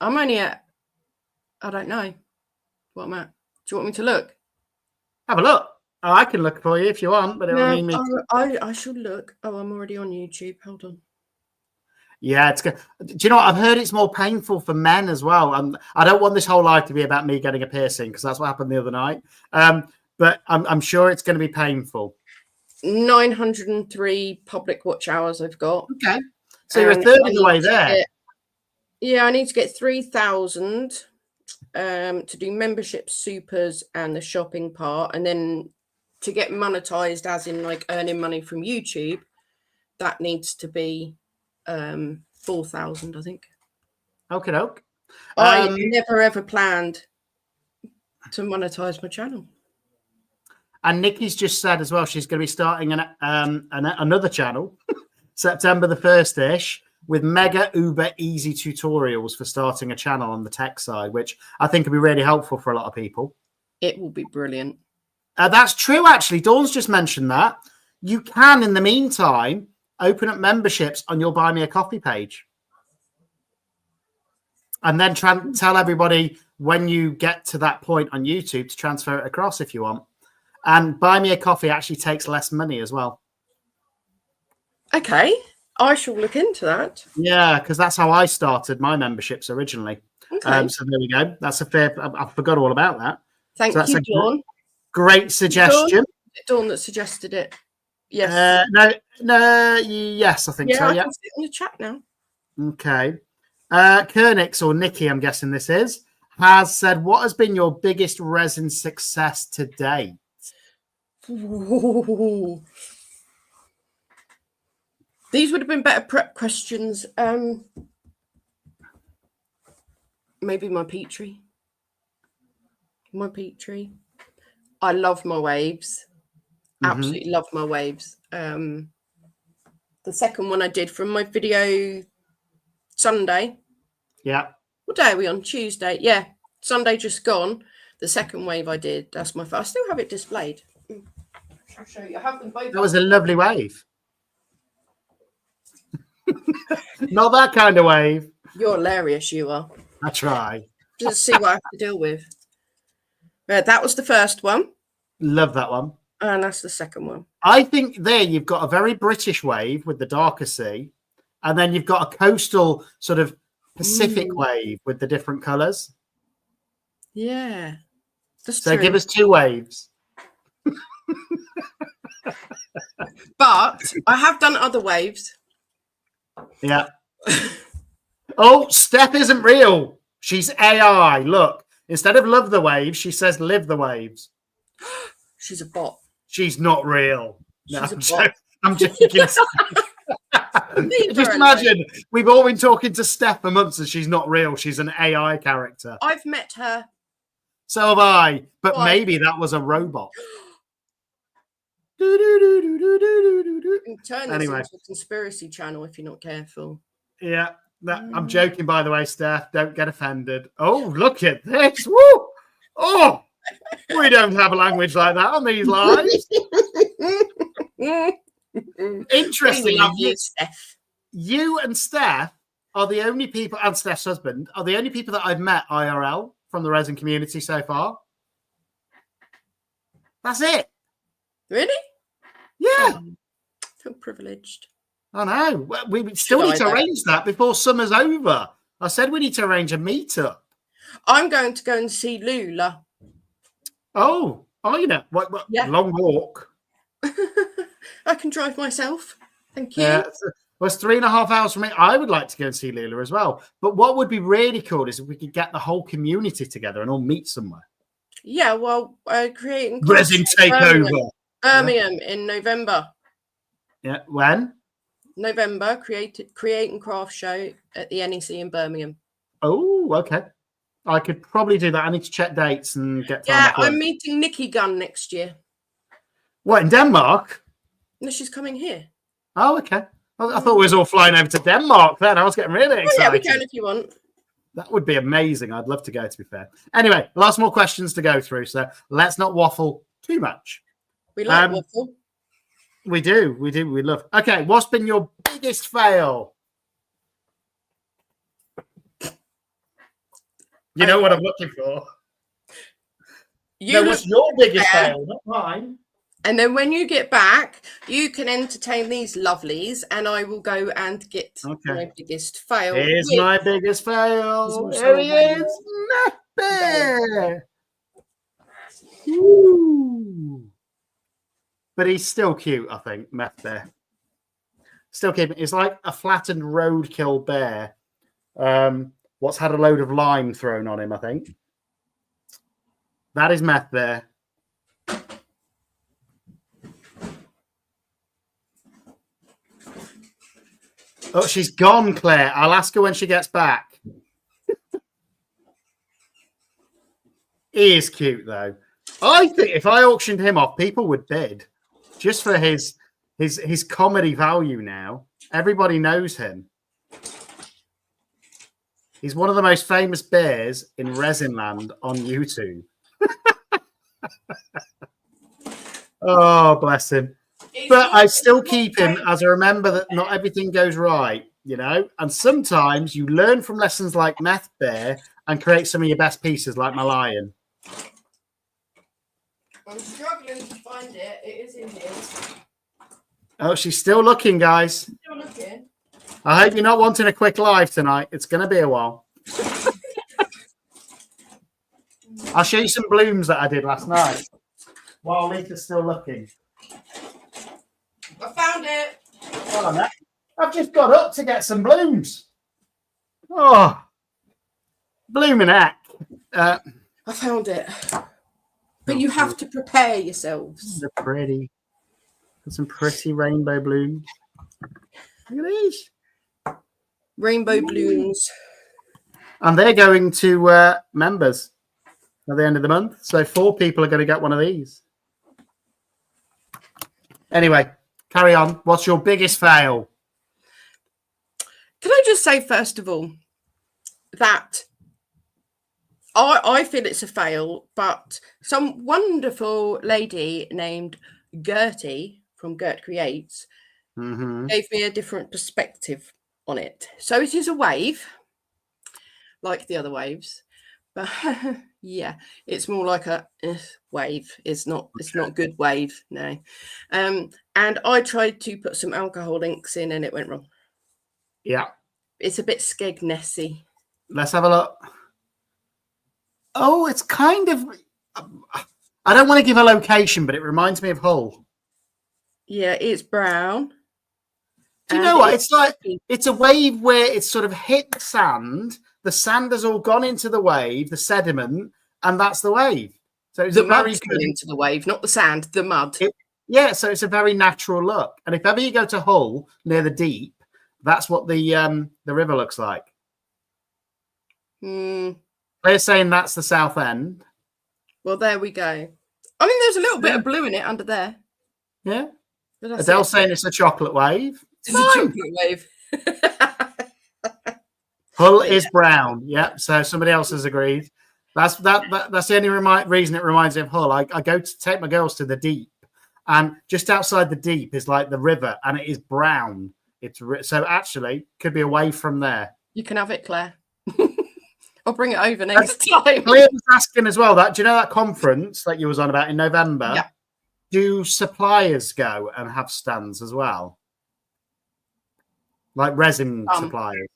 I'm only at, I don't know what I'm at. Do you want me to look? Have a look. Oh, I can look for you if you want, but it'll need me. I should look. Oh, I'm already on YouTube. Hold on. Yeah, it's good. Do you know what? I've heard it's more painful for men as well. I don't want this whole life to be about me getting a piercing, because that's what happened the other night. But I'm sure it's going to be painful. 903 public watch hours I've got. Okay. So you're a third of the way there. Yeah, I need to get 3,000 to do membership supers and the shopping part. And then to get monetized, as in like earning money from YouTube, that needs to be 4,000, I think. Okay, doke. I never ever planned to monetize my channel. And Nikki's just said as well, she's going to be starting another channel, September the 1st-ish, with mega uber easy tutorials for starting a channel on the tech side, which I think will be really helpful for a lot of people. It will be brilliant. That's true, actually. Dawn's just mentioned that. You can, in the meantime, open up memberships on your Buy Me a Coffee page. And then tell everybody when you get to that point on YouTube to transfer it across if you want. And Buy Me a Coffee actually takes less money as well. Okay. I shall look into that. Yeah, because that's how I started my memberships originally. Okay. So there we go. That's a fair... I forgot all about that. Thank you, Dawn. Great suggestion. Dawn that suggested it. Yes. No. Yes, I think so. I Yeah. can see it on the chat now. Okay. Kernix, or Nikki, I'm guessing this is, has said, what has been your biggest resin success to date? Ooh. These would have been better prep questions. Maybe my Petri. I love my waves. Absolutely love my waves. The second one I did from my video Sunday. Yeah. What day are we on? Tuesday. Yeah. Sunday just gone. The second wave I did. That's my first. I still have it displayed. I'll show you. I have them both. That was a lovely wave. Not that kind of wave. You're hilarious, you are. I try. Just see what I have to deal with. That was the first one. Love that one. And that's the second one. I think there you've got a very British wave with the darker sea. And then you've got a coastal sort of Pacific wave with the different colours. Yeah. So give us two waves. But I have done other waves. Yeah. Oh, Steph isn't real. She's AI. Look, instead of love the waves, she says live the waves. She's a bot. She's not real. No, She's a bot. I'm joking. Just imagine we've all been talking to Steph for months and she's not real. She's an AI character. I've met her. So have I. But Why? maybe that was a robot. You can turn this Anyway. into a conspiracy channel if you're not careful. Yeah. I'm joking, by the way, Steph. Don't get offended. Oh, look at this. Woo! Oh, we don't have a language like that on these lives. Interesting. Steph. You and Steph are the only people, and Steph's husband, are the only people that I've met IRL from the resin community so far. That's it. Really? Yeah. I feel privileged. I know. We still need to arrange that before summer's over. I said we need to arrange a meetup. I'm going to go and see Lula. Oh, you know, what Yeah. Long walk. I can drive myself. Thank you. Yeah, well, it's 3.5 hours from me. I would like to go and see Lula as well. But what would be really cool is if we could get the whole community together and all meet somewhere. Yeah, well, creating Resin takeover. Birmingham in November. Yeah, when? November, create and craft show at the NEC in Birmingham. Oh, okay. I could probably do that. I need to check dates and get time. Yeah, I'm meeting Nikki Gunn next year. What, in Denmark? No, she's coming here. Oh, okay. I thought we was all flying over to Denmark then. I was getting really excited. Yeah, we can if you want. That would be amazing. I'd love to go, to be fair. Anyway, lots more questions to go through, so let's not waffle too much. We like waffle. We do. We love. Okay, what's been your biggest fail? You know what I'm looking for. What's your biggest fail? Not mine. And then when you get back, you can entertain these lovelies, and I will go and get my biggest fail. Here's my biggest fail. Here he is, Bear. But he's still cute, I think, Meth Bear. Still cute. It's like a flattened roadkill bear. What's had a load of lime thrown on him, I think. That is Meth Bear. Oh, she's gone, Claire. I'll ask her when she gets back. He is cute, though. I think if I auctioned him off, people would bid just for his comedy value now. Everybody knows him. He's one of the most famous bears in Resin Land on YouTube. Oh, bless him. But I still keep him as I remember that not everything goes right, you know? And sometimes you learn from lessons like Meth Bear and create some of your best pieces like my lion. I'm struggling to find it. It is in here. Oh, she's still looking, guys. Still looking. I hope you're not wanting a quick live tonight. It's going to be a while. I'll show you some blooms that I did last night while Lita's still looking. I found it. Hold on, I've just got up to get some blooms. Oh, blooming heck. I found it. But you have to prepare yourselves. They're pretty. Got some pretty rainbow blooms. Look at these. Rainbow blooms. And they're going to members at the end of the month. So 4 people are going to get one of these. Anyway, carry on. What's your biggest fail? Can I just say, first of all, that I feel it's a fail, but some wonderful lady named Gertie from Gert Creates gave me a different perspective on it. So it is a wave, like the other waves, but yeah, it's more like a wave. It's not good wave, no. And I tried to put some alcohol inks in and it went wrong. Yeah. It's a bit Skegnessy. Let's have a look. Oh, it's kind of... I don't want to give a location, but it reminds me of Hull. Yeah, it's brown. Do you know what? It's like, it's a wave where it's sort of hit the sand. The sand has all gone into the wave, the sediment, and that's the wave. So it's the mud's gone into the wave, not the sand, the mud. Yeah, so it's a very natural look. And if ever you go to Hull, near the Deep, That's what the river looks like. Mm. They're saying that's the south end. Well, there we go. I mean, there's a little bit of blue in it under there. Yeah. But Adele's saying it's a chocolate wave. It's a chocolate wave. Hull is brown. Yeah. So somebody else has agreed. That's the only reason it reminds me of Hull. I go to take my girls to the Deep, and just outside the Deep is like the river, and it is brown. So actually could be away from there. You can have it, Claire. I'll bring it over next time. Claire was asking as well that, do you know that conference that you was on about in November? Yeah. Do suppliers go and have stands as well? Like resin suppliers?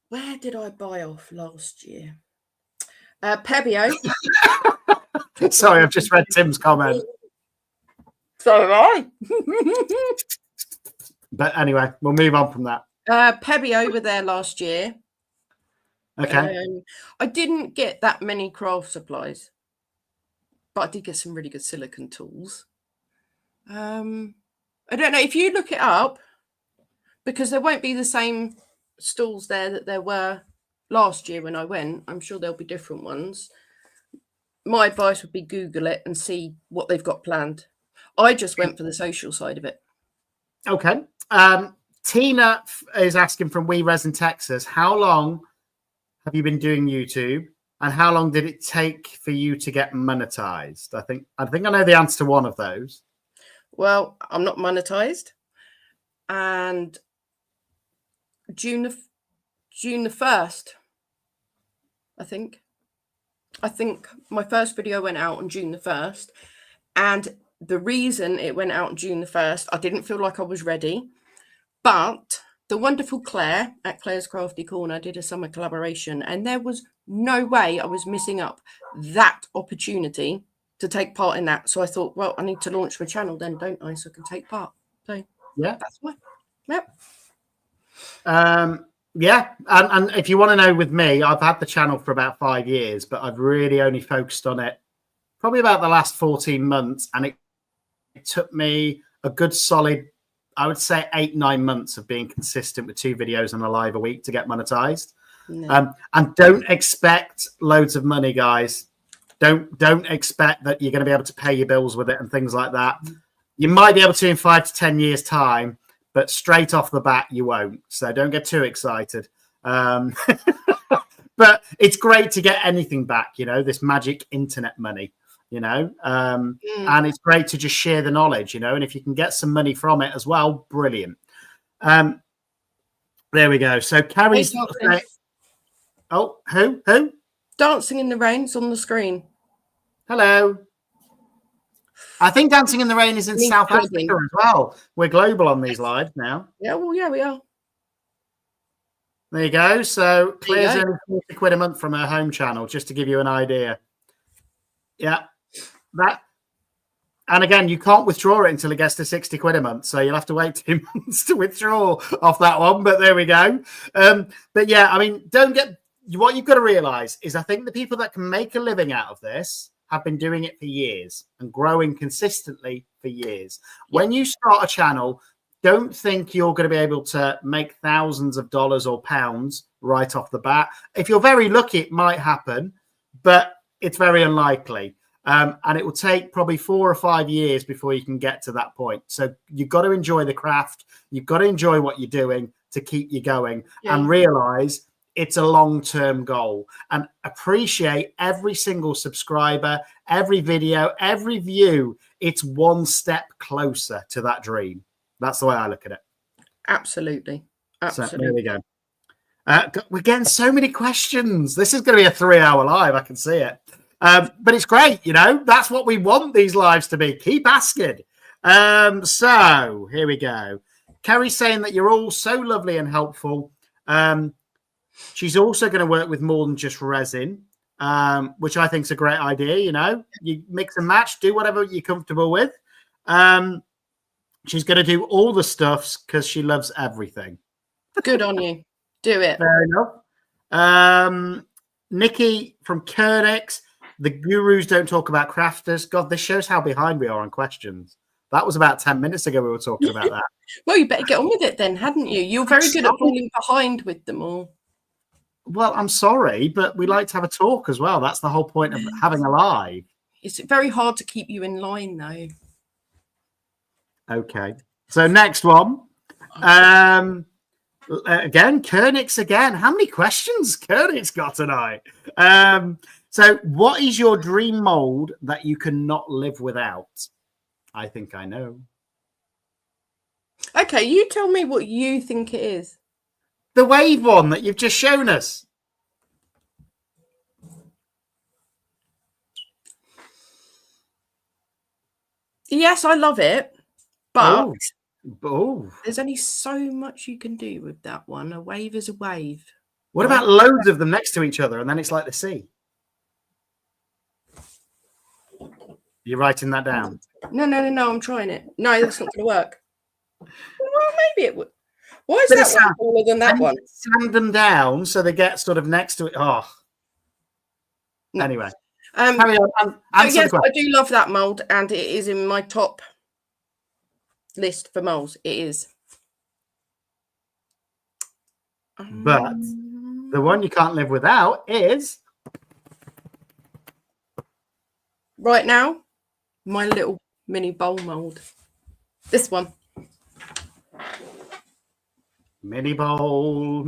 Where did I buy off last year? Pebio. Sorry, I've just read Tim's comment. So have I. But anyway, we'll move on from that. Pebio were there last year. Okay. I didn't get that many craft supplies, but I did get some really good silicone tools. I don't know if you look it up, because there won't be the same stalls there that there were last year when I went. I'm sure there'll be different ones. My advice would be Google it and see what they've got planned. I just went for the social side of it. Okay. Tina is asking from We Resin Texas, how long have you been doing YouTube, and how long did it take for you to get monetized? I think I know the answer to one of those. Well, I'm not monetized, and June the 1st, I think my first video went out on June the 1st, and the reason it went out on June the 1st, I didn't feel like I was ready, but the wonderful Claire at Claire's Crafty Corner did a summer collaboration, and there was no way I was missing up that opportunity to take part in that. So I thought, well, I need to launch my channel then, don't I? So I can take part. So yeah, that's why. Yep. Yeah, and if you want to know, with me, I've had the channel for about 5 years, but I've really only focused on it probably about the last 14 months, and it took me a good solid, I would say 8-9 months of being consistent with 2 videos and a live a week to get monetized. No. And don't expect loads of money, guys. Don't expect that you're going to be able to pay your bills with it and things like that. You might be able to in 5 to 10 years time, but straight off the bat you won't. So don't get too excited. But it's great to get anything back, you know, this magic internet money, you know, and it's great to just share the knowledge, you know, and if you can get some money from it as well, brilliant. There we go. So Carrie's oh, who Dancing in the Rain's on the screen. Hello. I think Dancing in the Rain is in South Africa as well. We're global on these lives now. Yeah, well, yeah, we are. There you go. So Claire's earning 40 quid a month from her home channel, just to give you an idea. Yeah. That. And again, you can't withdraw it until it gets to 60 quid a month. So you'll have to wait 2 months to withdraw off that one. But there we go. But yeah, I mean, what you've got to realize is I think the people that can make a living out of this have been doing it for years and growing consistently for years. Yeah. When you start a channel, don't think you're going to be able to make thousands of dollars or pounds right off the bat. If you're very lucky, it might happen, but it's very unlikely. And it will take probably 4 or 5 years before you can get to that point. So you've got to enjoy the craft. You've got to enjoy what you're doing to keep you going and realize it's a long-term goal, and appreciate every single subscriber, every video, every view. It's one step closer to that dream. That's the way I look at it. Absolutely. Absolutely. So there we go. We're getting so many questions. This is going to be a 3-hour live. I can see it. But it's great. You know, that's what we want these lives to be. Keep asking. So here we go. Kerry's saying that you're all so lovely and helpful. She's also going to work with more than just resin, which I think is a great idea. You know, you mix and match, do whatever you're comfortable with. She's going to do all the stuffs because she loves everything. Good on you. Do it. Fair enough. Nikki from Kernix, the gurus don't talk about crafters. God, this shows how behind we are on questions. That was about 10 minutes ago we were talking about that. Well, you better get on with it then, hadn't you? You're very good at falling behind with them all. Well, I'm sorry, but we like to have a talk as well. That's the whole point of having a live. It's very hard to keep you in line, though. Okay. So next one. Again, Koenig's again. How many questions Koenig's got tonight? So what is your dream mold that you cannot live without? I think I know. Okay, you tell me what you think it is. The wave one that you've just shown us. Yes, I love it, but Oh. there's only so much you can do with that one. A wave is a wave. What about loads of them next to each other and then it's like the sea? You're writing that down? No, I'm trying it. No, that's not going to work. Well, maybe it would. Why is that one taller than that one? Sand them down so they get sort of next to it. Oh. No. Anyway. Carry on. Yes, I do love that mold, and it is in my top list for molds. It is. But the one you can't live without is... Right now, my little mini bowl mold. This one. Mini bowl.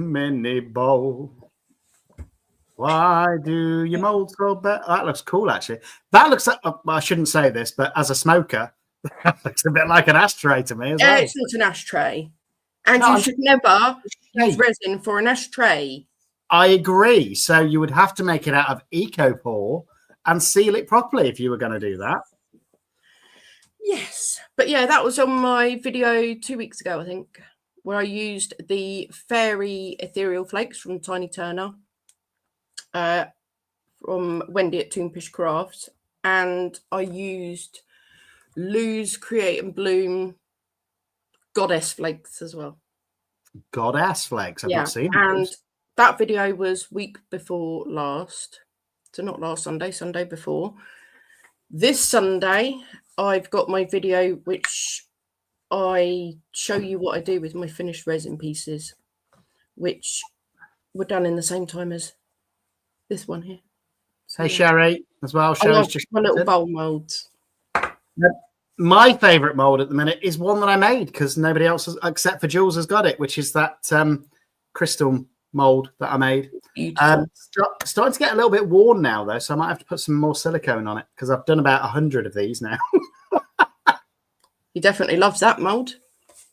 Why do you mold so bad? That looks cool, actually. That looks like, I shouldn't say this, but as a smoker, that looks a bit like an ashtray to me as well. It's not an ashtray. And you should never use resin for an ashtray. I agree. So you would have to make it out of EcoPore and seal it properly if you were going to do that. Yes. But yeah, that was on my video 2 weeks ago, I think, where I used the Fairy Ethereal Flakes from Tiny Turner. From Wendy at Toonfish Crafts, and I used Lou's Create and Bloom Goddess Flakes as well. Goddess Flakes, I've not seen and those. That video was week before last, so not last Sunday, Sunday before. This Sunday, I've got my video which I show you what I do with my finished resin pieces, which were done in the same time as this one here. So, hey, Sherry, as well. Sherry's just my little bowl molds. My favourite mold at the minute is one that I made because nobody else, except for Jules, has got it, which is that crystal mold that I made. Starting to get a little bit worn now, though, so I might have to put some more silicone on it because I've done about 100 of these now. He definitely loves that mold.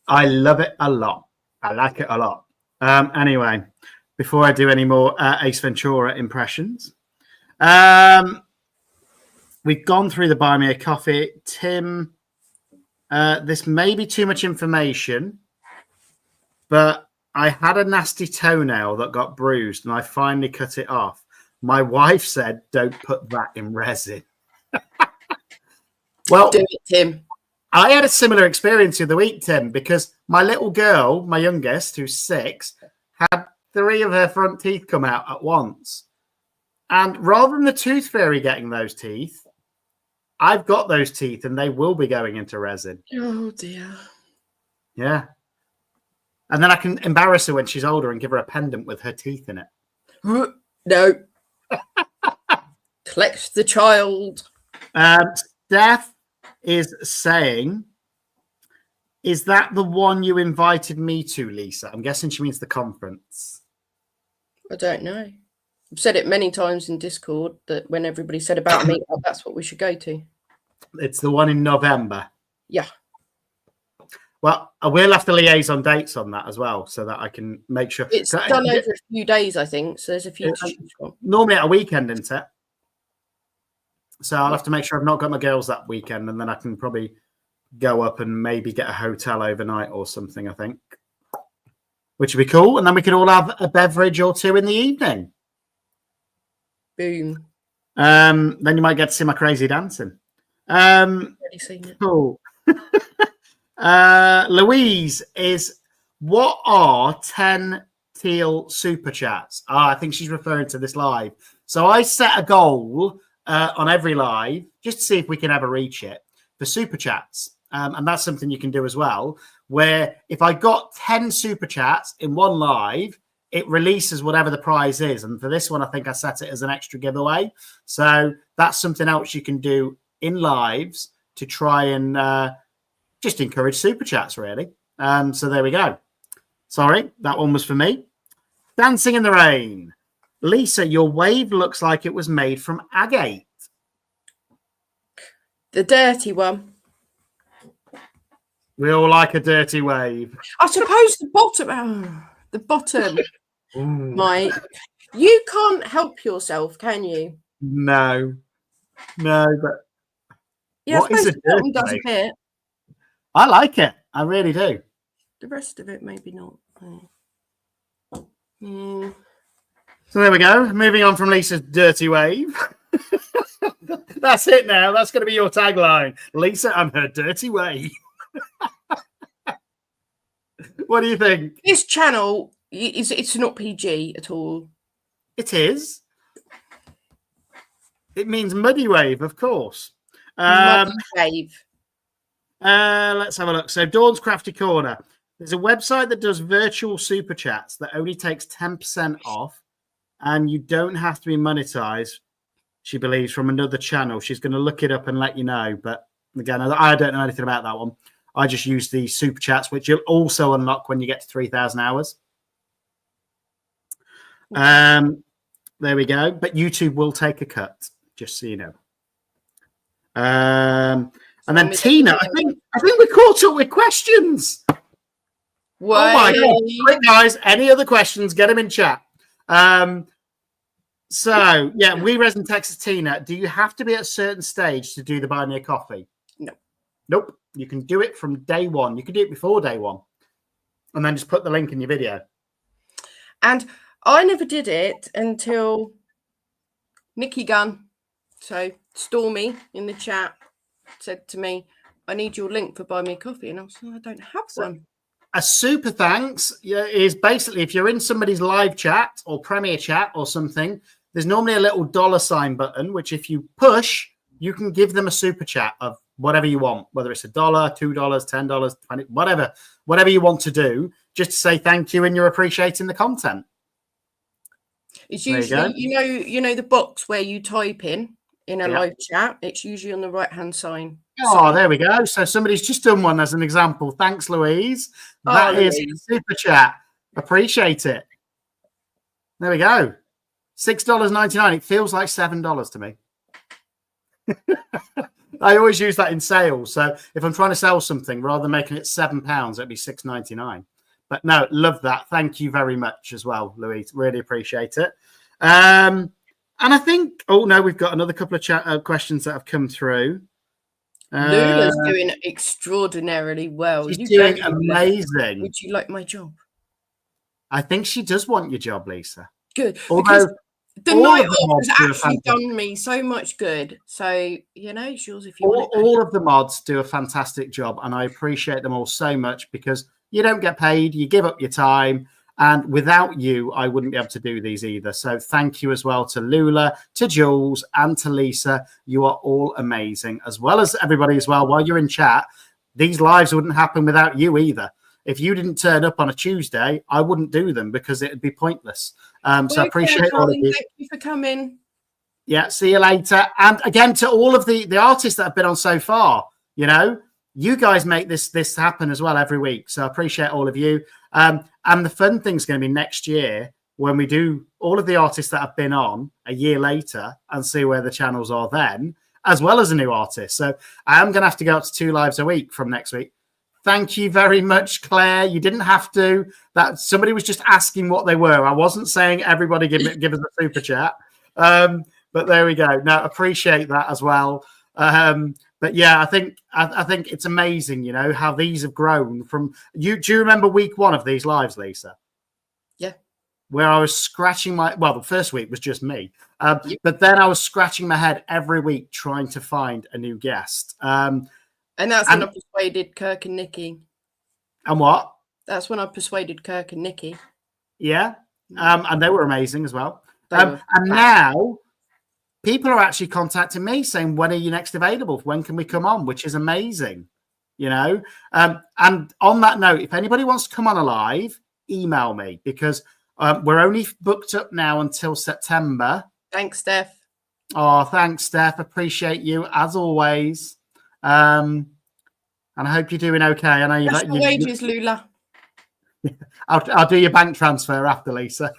I love it a lot. I like it a lot. Anyway, before I do any more Ace Ventura impressions, we've gone through the Buy Me a Coffee. Tim, this may be too much information, but I had a nasty toenail that got bruised and I finally cut it off. My wife said, don't put that in resin. Well, do it, Tim. I had a similar experience the other week, Tim, because my little girl, my youngest, who's 6, had 3 of her front teeth come out at once. And rather than the tooth fairy getting those teeth, I've got those teeth and they will be going into resin. Oh, dear. Yeah. And then I can embarrass her when she's older and give her a pendant with her teeth in it. No. Collect the child. Steph is saying, is that the one you invited me to, Lisa? I'm guessing she means the conference. I don't know. I've said it many times in Discord that when everybody said about me, that's what we should go to. It's the one in November. Yeah. Well, I will have to liaise on dates on that as well so that I can make sure. It's done over a few days, I think. So there's a few to choose from. Normally at a weekend, isn't it? So I'll have to make sure I've not got my girls that weekend and then I can probably go up and maybe get a hotel overnight or something, I think. Which would be cool. And then we could all have a beverage or 2 in the evening. Boom. Then you might get to see my crazy dancing. Already seen it. Cool. Louise is, what are 10 teal super chats? I think she's referring to this live. So I set a goal on every live just to see if we can ever reach it for super chats. and that's something you can do as well, where if I got 10 super chats in one live, it releases whatever the prize is. And for this one, I think I set it as an extra giveaway. So that's something else you can do in lives to try and just encourage super chats, really. So there we go. Sorry, that one was for me. Dancing in the Rain. Lisa, your wave looks like it was made from agate. The dirty one. We all like a dirty wave. I suppose the bottom. Oh, the bottom. Ooh. Mike, you can't help yourself, can you? No, but yeah, what I suppose is the bottom does a bit. I like it. I really do. The rest of it, maybe not. So there we go. Moving on from Lisa's dirty wave. That's it now. That's going to be your tagline. Lisa and her dirty wave. What do you think? This channel it's not PG at all. It is. It means muddy wave, of course. Muddy wave. Let's have a look. So Dawn's Crafty Corner. There's a website that does virtual super chats that only takes 10% off, and you don't have to be monetized, she believes, from another channel. She's going to look it up and let you know. But again, I don't know anything about that one. I just use the super chats, which you'll also unlock when you get to 3,000 hours. There we go. But YouTube will take a cut, just so you know. And then Tina, I think we caught up with questions. What? Oh my God. Right, guys, any other questions, get them in chat. So, yeah, We Resin Texas Tina, do you have to be at a certain stage to do the Buy Me a Coffee? No. Nope. You can do it from day one. You can do it before day one. And then just put the link in your video. And I never did it until Nikki Gunn, so Stormy in the chat, said to me, I need your link for Buy Me a Coffee. And I was like, I don't have one. A super thanks is basically if you're in somebody's live chat or Premiere chat or something, there's normally a little $ button, which if you push, you can give them a super chat of whatever you want, whether it's $1, $2, $10, $20, whatever you want to do, just to say thank you and you're appreciating the content. It's usually, you know, the box where you type in a live chat. It's usually on the right-hand side. Oh, there we go. So somebody's just done one as an example. Thanks, Louise. That is a super chat. Appreciate it. There we go. $6.99. It feels like $7 to me. I always use that in sales. So if I'm trying to sell something, rather than making it £7, it'd be $6.99. But no, love that. Thank you very much as well, Louise. Really appreciate it. And I think, oh no, we've got another couple of questions that have come through. Lula's doing extraordinarily well. She's doing amazing. Would you like my job? I think she does want your job, Lisa. Good. Although the night off has actually done me so much good. So, you know, it's yours if you want it. All of the mods do a fantastic job, and I appreciate them all so much because you don't get paid, you give up your time, and without you, I wouldn't be able to do these either. So thank you as well to Lula, to Jules, and to Lisa. You are all amazing, as well as everybody as well. While you're in chat, these lives wouldn't happen without you either. If you didn't turn up on a Tuesday, I wouldn't do them because it'd be pointless. So I appreciate all of you. Thank you for coming. Yeah, see you later. And again, to all of the artists that have been on so far, you know, you guys make this happen as well every week. So I appreciate all of you. And the fun thing's going to be next year when we do all of the artists that have been on a year later and see where the channels are then, as well as a new artist. So I am going to have to go up to 2 lives a week from next week. Thank you very much, Claire. You didn't have to. That somebody was just asking what they were. I wasn't saying everybody give us a super chat. But there we go. No, appreciate that as well. But yeah, I think it's amazing, you know, how these have grown from you. Do you remember week 1 of these lives, Lisa? Yeah. Where I was scratching the first week was just me. But then I was scratching my head every week trying to find a new guest. And that's when I persuaded Kirk and Nikki. And what? That's when I persuaded Kirk and Nikki. Yeah. And they were amazing as well. And now people are actually contacting me saying, when are you next available? When can we come on? Which is amazing. you know. And on that note, if anybody wants to come on a live, email me, because we're only booked up now until September. Thanks, Steph. Oh, thanks, Steph. Appreciate you as always. And I hope you're doing okay. I know That's your wages, Lula. I'll do your bank transfer after, Lisa.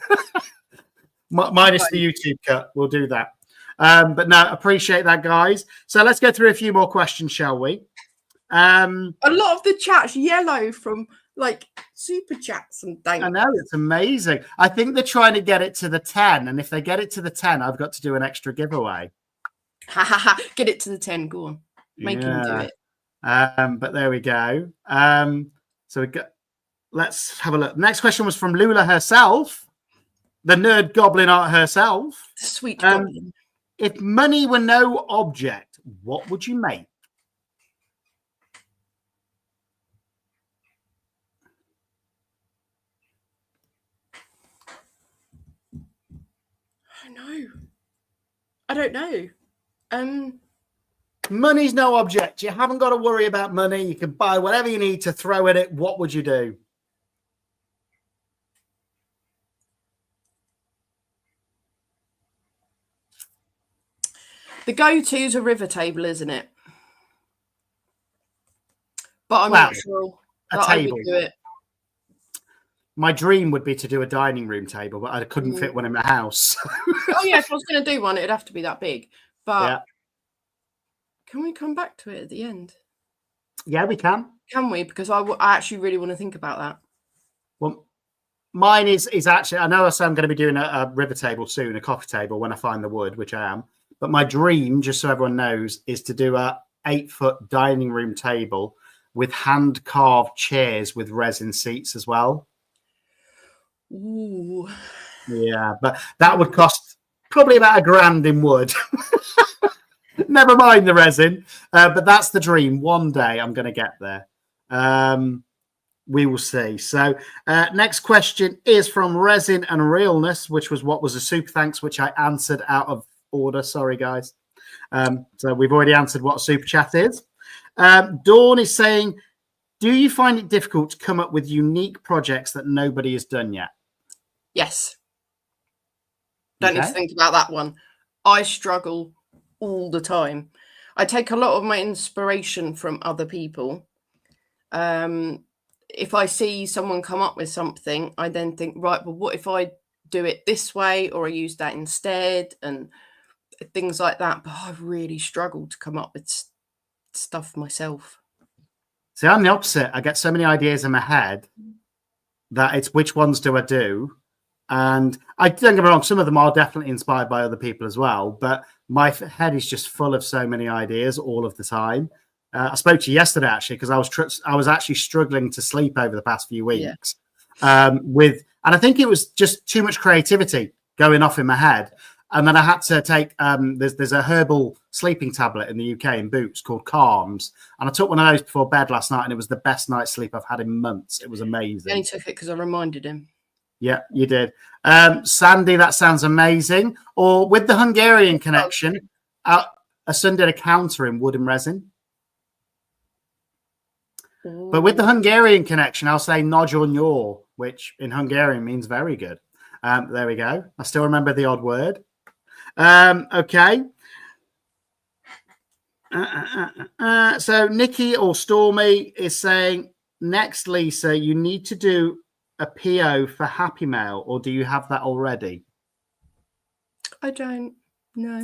Minus the YouTube cut. We'll do that. But no, appreciate that, guys. So let's go through a few more questions, shall we? A lot of the chat's yellow from like super chats and things. I know, it's amazing. I think they're trying to get it to the 10, and if they get it to the 10, I've got to do an extra giveaway. Ha ha ha! Get it to the 10. Go on, make him do it. But there we go. So we got. Let's have a look. Next question was from Lula herself, the nerd goblin art herself. Sweet goblin. If money were no object, what would you make? I don't know. Money's no object. You haven't got to worry about money. You can buy whatever you need to throw at it. What would you do? The go-to is a river table, isn't it? But I'm not sure that I would do it. My dream would be to do a dining room table, but I couldn't fit one in my house. Oh, yeah, if I was going to do one, it'd have to be that big. But can we come back to it at the end? Yeah, we can. Can we? Because I actually really want to think about that. Well, mine is actually, I know I say I'm going to be doing a river table soon, a coffee table when I find the wood, which I am. But my dream, just so everyone knows, is to do a 8-foot dining room table with hand-carved chairs with resin seats as well. Ooh. Yeah, but that would cost probably about $1,000 in wood. Never mind the resin. But that's the dream. One day I'm going to get there. We will see. So next question is from Resin and Realness, which was what was a super thanks, which I answered out of order. Sorry, guys. So we've already answered what a super chat is. Dawn is saying, do you find it difficult to come up with unique projects that nobody has done yet? Yes. Don't need to think about that one. I struggle all the time. I take a lot of my inspiration from other people. If I see someone come up with something, I then think, right, well, what if I do it this way, or I use that instead, and things like that. But I really struggle to come up with stuff myself. See, I'm the opposite. I get so many ideas in my head that it's which ones do I do? And I don't get me wrong, some of them are definitely inspired by other people as well, but my head is just full of so many ideas all of the time. I spoke to you yesterday, actually, because I was actually struggling to sleep over the past few weeks and I think it was just too much creativity going off in my head. And then I had to take, there's a herbal sleeping tablet in the UK in Boots called Calms. And I took one of those before bed last night, and it was the best night's sleep I've had in months. It was amazing. And he took it because I reminded him. Yeah, you did. Sandy, that sounds amazing. Or with the Hungarian connection, a son did a counter in wood and resin. Ooh. But with the Hungarian connection, I'll say nagyon jó, which in Hungarian means very good. There we go. I still remember the odd word. Okay. So Nikki or Stormy is saying, next, Lisa, you need to do a PO for Happy Mail, or do you have that already? I don't know.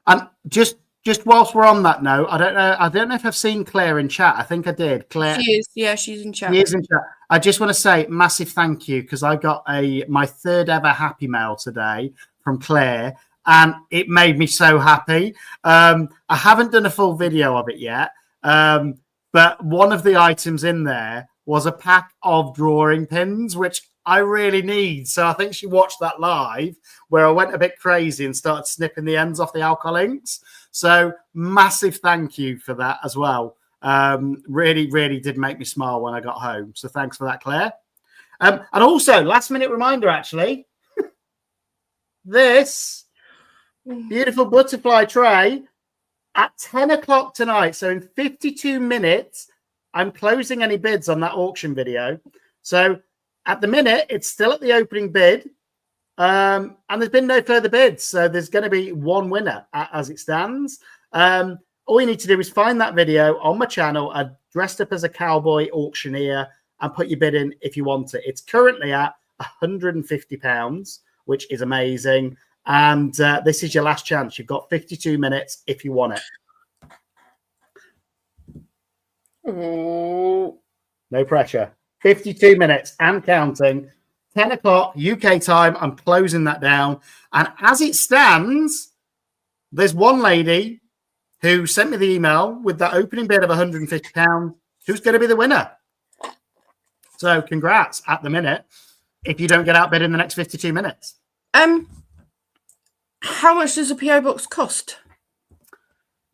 And just whilst we're on that note, I don't know if I've seen Claire in chat. I think I did. Claire, she is. Yeah, she's in chat. She is in chat. I just want to say massive thank you, because I got my 3rd ever Happy Mail today from Claire, and it made me so happy. I haven't done a full video of it yet, but one of the items in there was a pack of drawing pins, which I really need. So I think she watched that live where I went a bit crazy and started snipping the ends off the alcohol inks. So massive thank you for that as well. Really, really did make me smile when I got home. So thanks for that, Claire. And also, last minute reminder, actually, this beautiful butterfly tray at 10 o'clock tonight. So in 52 minutes, I'm closing any bids on that auction video. So at the minute, it's still at the opening bid. And there's been no further bids. So there's going to be one winner as it stands. All you need to do is find that video on my channel. I dressed up as a cowboy auctioneer and put your bid in if you want it. It's currently at £150, which is amazing. And this is your last chance. You've got 52 minutes if you want it. Oh. No pressure. 52 minutes and counting. 10 o'clock UK time. I'm closing that down. And as it stands, there's one lady who sent me the email with that opening bid of £150 who's going to be the winner. So congrats at the minute if you don't get outbid in the next 52 minutes. How much does a PO box cost?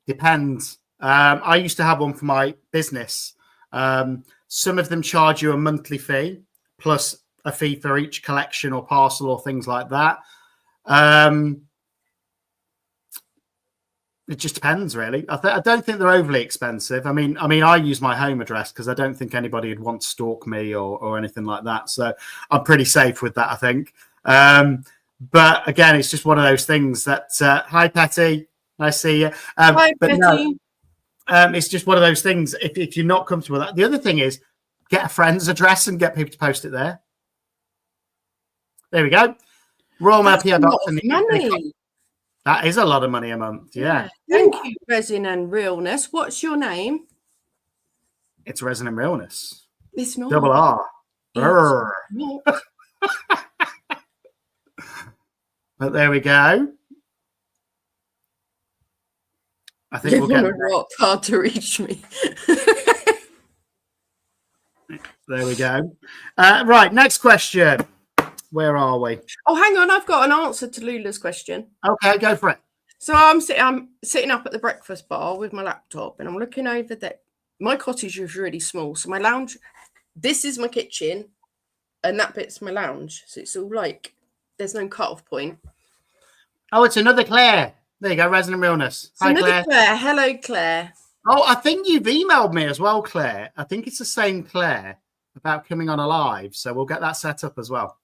Depends. I used to have one for my business. Some of them charge you a monthly fee plus a fee for each collection or parcel or things like that. It just depends, really. I don't think they're overly expensive. I mean, I use my home address because I don't think anybody would want to stalk me or anything like that. So I'm pretty safe with that, I think. But again, it's just one of those things that. Hi, Petty. Nice to see you. Hi, but Petty. no, it's just one of those things. If you're not comfortable with that, the other thing is get a friend's address and get people to post it there. There we go. Royal Mail PO Box. Money. That is a lot of money a month. Yeah. Thank you, Resin and Realness. What's your name? It's Resin and Realness. It's not. Double R. Not. But there we go. I think we'll get rock hard to reach me. There we go. Right, next question. Where are we? Oh, hang on. I've got an answer to Lula's question. Okay, go for it. So I'm sitting up at the breakfast bar with my laptop and I'm looking over that. My cottage is really small. So my lounge, this is my kitchen and that bit's my lounge. So it's all like, there's no cut-off point. Oh, it's another Claire. There you go, Resin and Realness. Hi, Claire. Hello, Claire. Oh, I think you've emailed me as well, Claire. I think it's the same Claire about coming on a live. So we'll get that set up as well.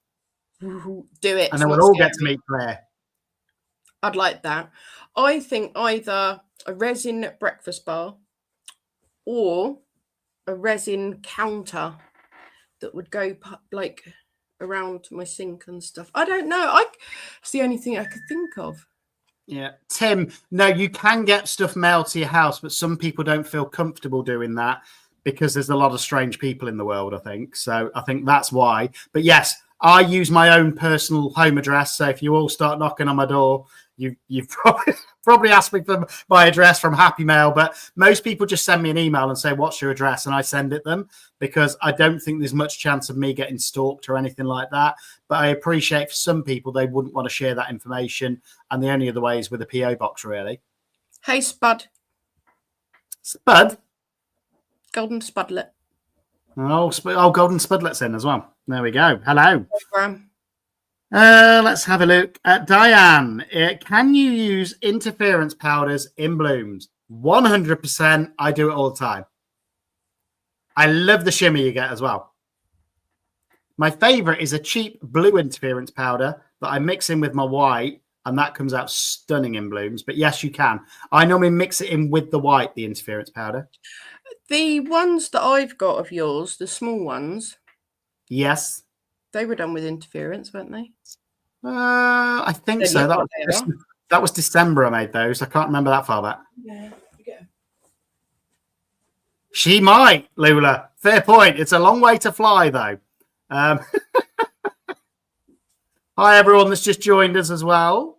Do it. And then we'll all get to meet Claire. I'd like that. I think either a resin breakfast bar or a resin counter that would go like around my sink and stuff. I don't know. It's the only thing I could think of. Yeah. Tim, no, you can get stuff mailed to your house, but some people don't feel comfortable doing that because there's a lot of strange people in the world, I think. So I think that's why. But yes, I use my own personal home address. So if you all start knocking on my door, you've probably asked me for my address from Happy Mail. But most people just send me an email and say, what's your address? And I send it them because I don't think there's much chance of me getting stalked or anything like that. But I appreciate for some people, they wouldn't want to share that information. And the only other way is with a PO box, really. Hey, Spud. Spud? Golden Spudlet. Oh, Golden Spudlet's in as well. There we go. Hello. Program. Let's have a look at Diane. Can you use interference powders in blooms? 100%. I do it all the time. I love the shimmer you get as well. My favorite is a cheap blue interference powder that I mix in with my white, and that comes out stunning in blooms. But yes, you can. I normally mix it in with the white, the interference powder. The ones that I've got of yours, the small ones. Yes. They were done with interference, weren't they? I think so. That was December I made those. I can't remember that far back. Yeah. She might, Lula. Fair point. It's a long way to fly, though. Hi, everyone that's just joined us as well.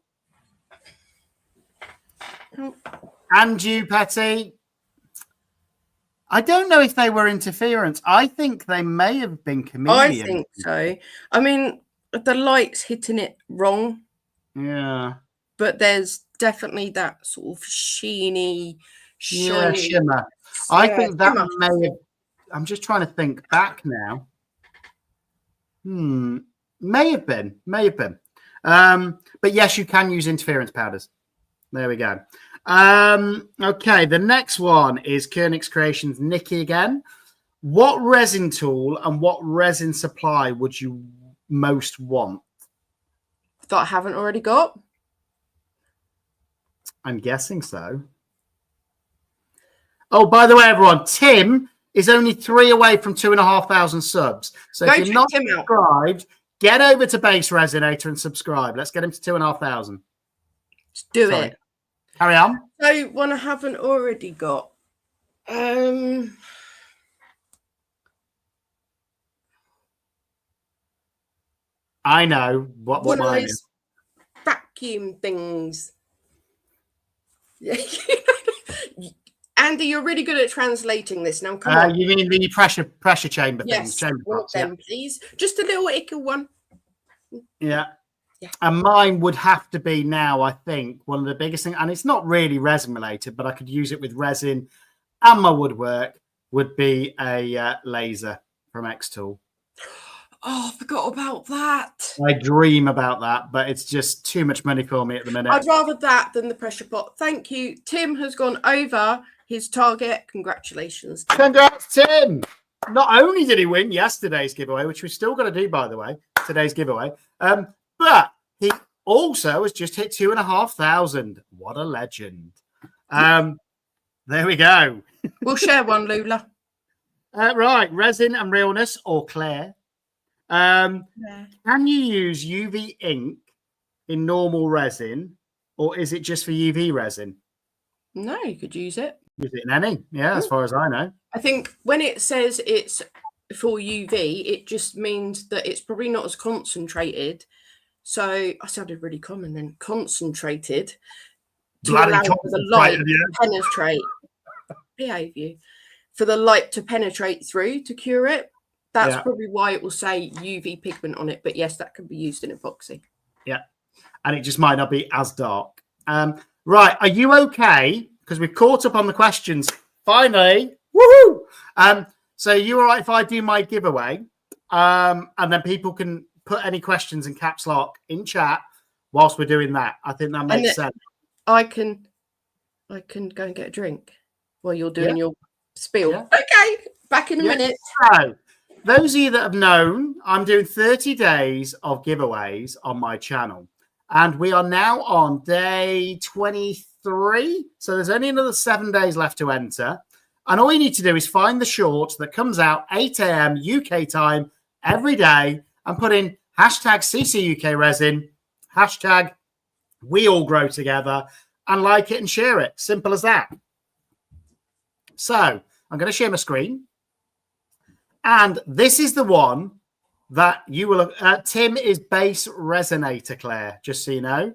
And you, Petty. I don't know if they were interference. I think they may have been chameleon. I think so. I mean, the light's hitting it wrong. Yeah. But there's definitely that sort of shiny, shiny shimmer. I think that may have. I'm just trying to think back now. May have been. But yes, you can use interference powders. There we go. Okay, the next one is Koenig's Creations Nikki again. What resin tool and what resin supply would you most want? That I haven't already got. I'm guessing so. Oh, by the way, everyone, Tim is only 3 away from 2,500 subs. So if you're not subscribed, get over to Base Resonator and subscribe. Let's get him to 2,500. Let's do it. Carry on. So one I haven't already got. I know what mine is. Vacuum things. Andy, you're really good at translating this. Now, come on. You mean the pressure chamber things? Chamber pots, them, please. Just a little ickle one. Yeah. And mine would have to be now, I think, one of the biggest things, and it's not really resin related, but I could use it with resin and my woodwork, would be a laser from X-Tool. Oh, I forgot about that. I dream about that, but it's just too much money for me at the minute. I'd rather that than the pressure pot. Thank you. Tim has gone over his target. Congratulations. Congrats, Tim. Not only did he win yesterday's giveaway, which we're still going to do, by the way, today's giveaway, but he also has just hit 2,500. What a legend. There we go. We'll share one, Lula. Right. Resin and realness or Claire. Can you use UV ink in normal resin, or is it just for UV resin? No, you could use it. Use it in any, as far as I know. I think when it says it's for UV, it just means that it's probably not as concentrated. So I sounded really common then. Concentrated to allow for the light to penetrate. Behave you. For the light to penetrate through to cure it. That's probably why it will say UV pigment on it. But yes, that can be used in epoxy. Yeah. And it just might not be as dark. Right. Are you okay? Because we've caught up on the questions. Finally. Woohoo! So you all right if I do my giveaway? And then people can put any questions in caps lock in chat whilst we're doing that. I think that makes sense. I can go and get a drink while you're doing your spiel. Yeah. Okay. Back in a minute. So, those of you that have known, I'm doing 30 days of giveaways on my channel. And we are now on day 23. So there's only another 7 days left to enter. And all you need to do is find the short that comes out 8 a.m. UK time every day and put in hashtag CCUK Resin, hashtag we all grow together, and like it and share it. Simple as that. So I'm going to share my screen. And this is the one that you will have. Tim is Base Resonator, Claire, just so you know.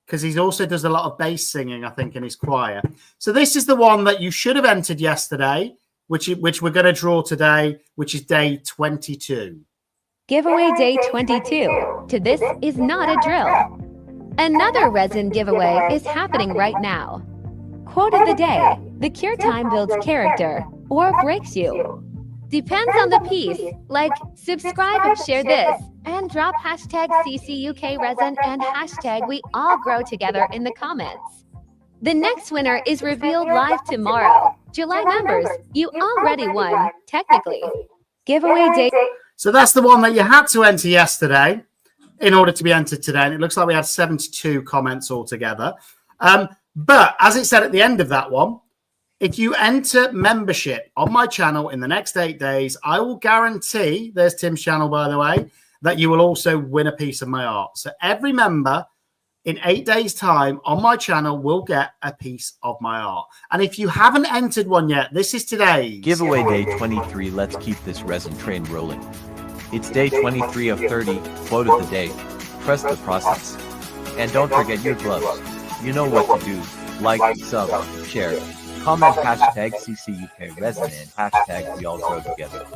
Because he also does a lot of bass singing, I think, in his choir. So this is the one that you should have entered yesterday, which we're going to draw today, which is day 22. Giveaway day 22. To this is not a drill. Another resin giveaway is happening right now. Quote of the day: the cure time builds character or breaks you. Depends on the piece. Like, subscribe, share this, and drop hashtag CCUK Resin and hashtag we all grow together in the comments. The next winner is revealed live tomorrow. July members, you already won, technically. Giveaway day. So that's the one that you had to enter yesterday in order to be entered today. And it looks like we had 72 comments altogether. But as it said at the end of that one, if you enter membership on my channel in the next 8 days, I will guarantee, there's Tim's channel, by the way, that you will also win a piece of my art. So every member in 8 days' time on my channel will get a piece of my art. And if you haven't entered one yet, this is today's giveaway day 23. Let's keep this resin train rolling. It's day 23 of 30. Quote of the day: trust the process. And don't forget your gloves. You know what to do. Like, sub, share, comment hashtag CCUK Resin and hashtag we all grow together.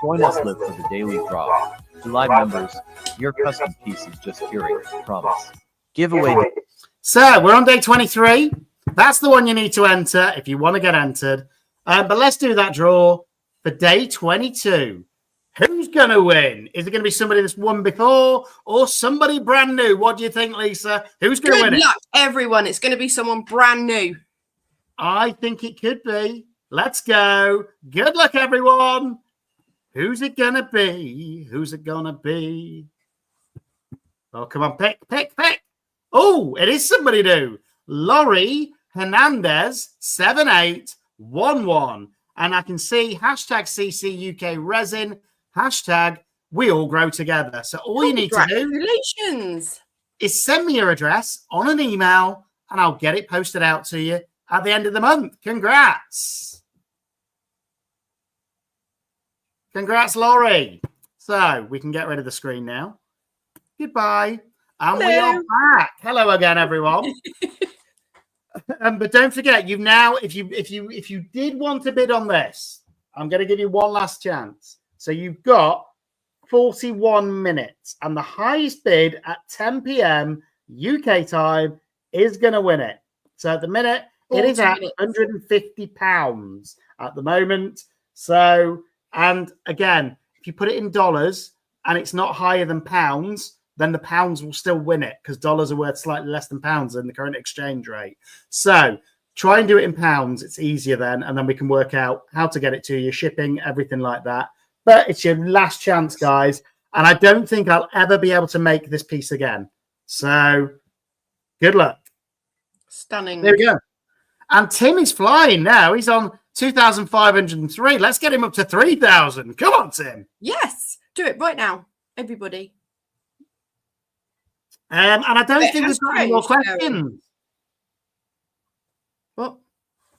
Join us live for the daily draw. July members, your custom piece is just curious. Promise. Giveaway. So we're on day 23. That's the one you need to enter if you want to get entered. But let's do that draw for day 22. Who Who's going to win? Is it going to be somebody that's won before or somebody brand new? What do you think, Lisa? Who's going to win Good luck, everyone. It's going to be someone brand new. I think it could be. Let's go. Good luck, everyone. Who's it going to be? Who's it going to be? Oh, come on. Pick. Oh, it is somebody new. Laurie Hernandez, 7811. And I can see hashtag CCUK Resin, hashtag we all grow together. So all you need to do Congratulations. is send me your address on an email and I'll get it posted out to you at the end of the month. Congrats. Congrats, Laurie. So we can get rid of the screen now. Goodbye. And we are back. Hello again, everyone. But don't forget, you've now, if you did want to bid on this, I'm going to give you one last chance. So you've got 41 minutes, and the highest bid at 10 p.m. UK time is going to win it. So at the minute, it is at £150 at the moment. So, and again, if you put it in dollars and it's not higher than pounds, then the pounds will still win it because dollars are worth slightly less than pounds in the current exchange rate. So try and do it in pounds. It's easier then, and then we can work out how to get it to you, shipping, everything like that. But it's your last chance, guys. And I don't think I'll ever be able to make this piece again. So good luck. Stunning. There we go. And Tim is flying now. He's on 2,503. Let's get him up to 3,000. Come on, Tim. Yes. Do it right now, everybody. And I don't think we've got any more questions. What?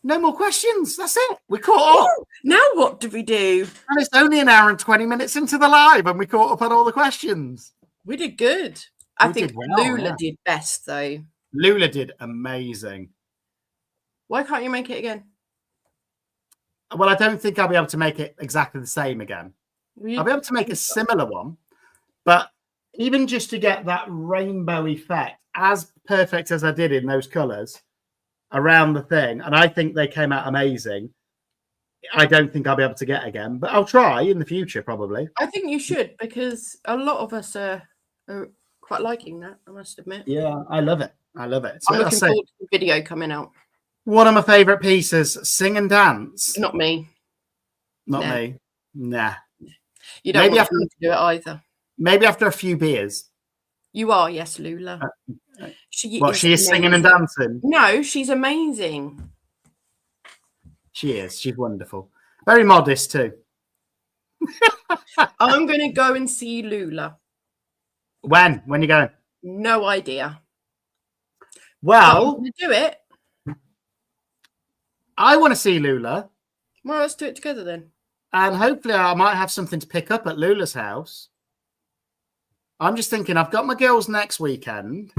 No more questions. That's it. We caught up. Now what do we do? And it's only an hour and 20 minutes into the live and we caught up on all the questions. We did good. I think did well, Lula did best, though. Lula did amazing. Why can't you make it again? Well, I don't think I'll be able to make it exactly the same again. I'll be able to make a similar one, but even just to get that rainbow effect, as perfect as I did in those colours around the thing, and I think they came out amazing, I don't think I'll be able to get again, but I'll try in the future, probably. I think you should, because a lot of us are quite liking that, I must admit. Yeah, I love it. I love it. So I'm looking forward to the video coming out. One of my favourite pieces, Sing and Dance. Not me. Not me. Nah. You don't want me to do it either. Maybe after a few beers. You are, yes, Lula. She is singing and dancing? No, she's amazing. She is. She's wonderful. Very modest too. I'm going to go and see Lula. When? When are you going? No idea. Well, I'm do it. I want to see Lula. Well, let's do it together then. And hopefully I might have something to pick up at Lula's house. I'm just thinking, I've got my girls next weekend.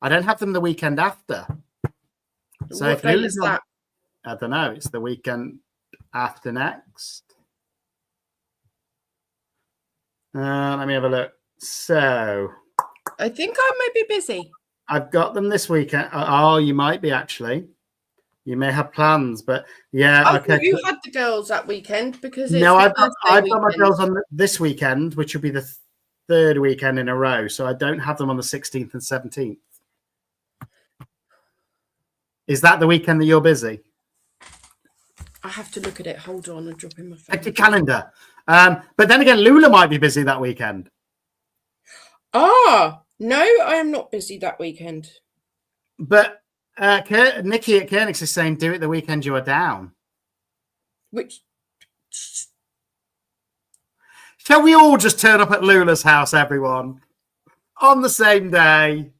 I don't have them the weekend after. So what if Lula's is that? I don't know. It's the weekend after next. Let me have a look. So I think I might be busy. I've got them this weekend. Oh, you might be actually. You may have plans, but yeah. I okay. thought you had the girls that weekend because it's I've got my girls on this weekend, which will be the third weekend in a row. So I don't have them on the 16th and 17th. Is that the weekend that you're busy? I have to look at it. Hold on, and drop in my phone. Check your calendar. But then again, Lula might be busy that weekend. Ah, no, I am not busy that weekend. But Nikki at Koenig's is saying, do it the weekend you are down. Which? Shall we all just turn up at Lula's house, everyone, on the same day?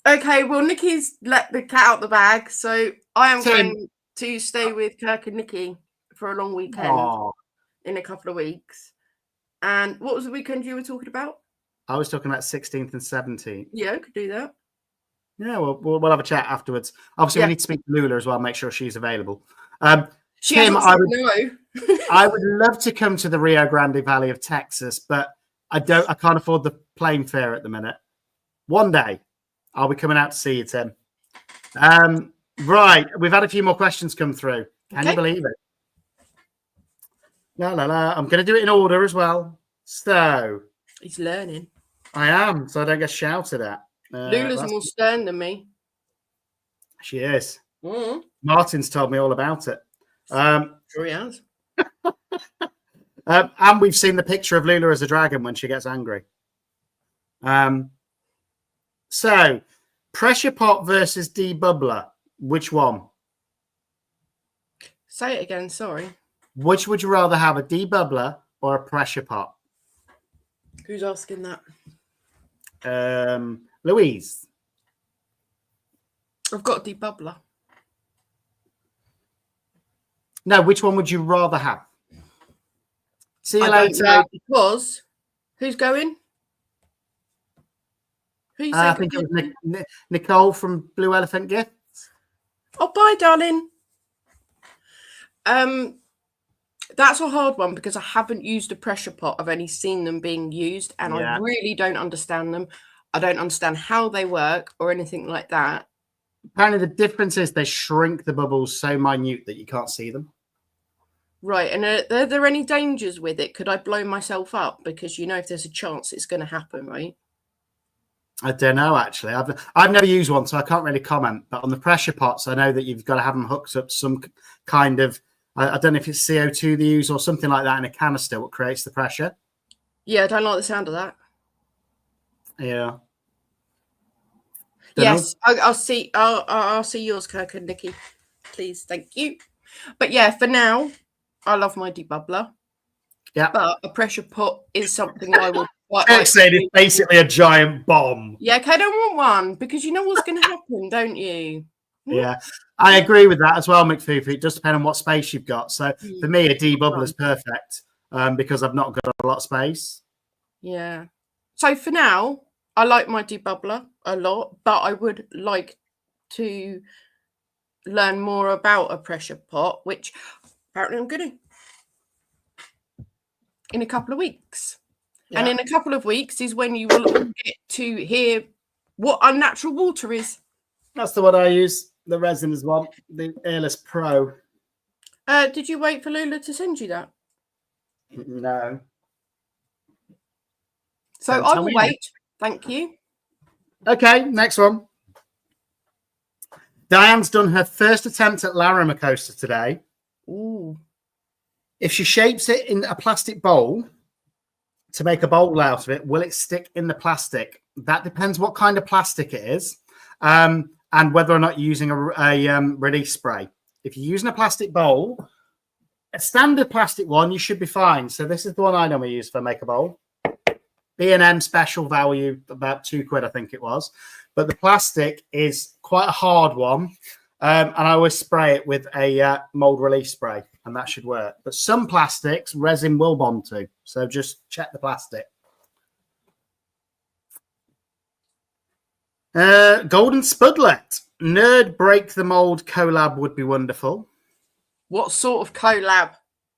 Okay, well, Nikki's let the cat out the bag, so I am going to stay with Kirk and Nikki for a long weekend in a couple of weeks. And what was the weekend you were talking about? I was talking about 16th and 17th. Yeah, I could do that. Yeah, we'll have a chat afterwards. Obviously, we need to speak to Lula as well, make sure she's available. Tim, I would love to come to the Rio Grande Valley of Texas, but I can't afford the plane fare at the minute. One day, I'll be coming out to see you, Tim. Right, we've had a few more questions come through. Can you believe it? La la la. I'm going to do it in order as well. So He's learning. I am, so I don't get shouted at. Lula's more stern than me. She is. Mm. Martin's told me all about it. Sure he has. And we've seen the picture of Lula as a dragon when she gets angry. So, pressure pot versus debubbler. Which one? Say it again, sorry. Which would you rather have, a debubbler or a pressure pot? Who's asking that? Louise. I've got a debubbler. No, which one would you rather have? See you I later. don't know, because who's going? Who you I saying think it goodbye was to? Nicole from Blue Elephant Gifts. Oh, bye, darling. That's a hard one because I haven't used a pressure pot. I've only seen them being used, and Yeah. I really don't understand them. I don't understand how they work or anything like that. Apparently, the difference is they shrink the bubbles so minute that you can't see them. Right, and are there any dangers with it? Could I blow myself up? Because you know if there's a chance it's going to happen, right? I don't know, actually. I've never used one, so I can't really comment. But on the pressure pots, I know that you've got to have them hooked up to some kind of, I don't know if it's CO2 they use or something like that in a canister, what creates the pressure. Yeah, I don't like the sound of that. Yeah. Yes, I'll see. I'll see yours, Kirk and Nikki. Please, thank you. But yeah, for now, I love my debubbler. Yeah. But a pressure pot is something I would quite Like like. saying it's basically a giant bomb. Yeah, okay, I don't want one because you know what's going to happen, don't you? Yeah, I agree with that as well, McFoofy. It does depend on what space you've got. So for me, a debubbler is perfect because I've not got a lot of space. Yeah. So for now, I like my debubbler a lot, but I would like to learn more about a pressure pot, which apparently I'm going to in a couple of weeks. Yeah. And in a couple of weeks is when you will all get to hear what unnatural water is. That's the one I use, the resin as well, the Airless Pro. Did you wait for Lula to send you that? No. So I will wait. Thank you. Okay, next one. Diane's done her first attempt at Laramocosta today. Ooh. If she shapes it in a plastic bowl to make a bowl out of it, will it stick in the plastic? That depends what kind of plastic it is and whether or not you're using a release spray. If you're using a plastic bowl, a standard plastic one, you should be fine. So this is the one I normally use for make a bowl. B&M special value, about £2, I think it was. But the plastic is quite a hard one. And I always spray it with a mold release spray, and that should work. But some plastics, resin will bond to. So just check the plastic. Golden Spudlet. Nerd Break the Mold collab would be wonderful. What sort of collab?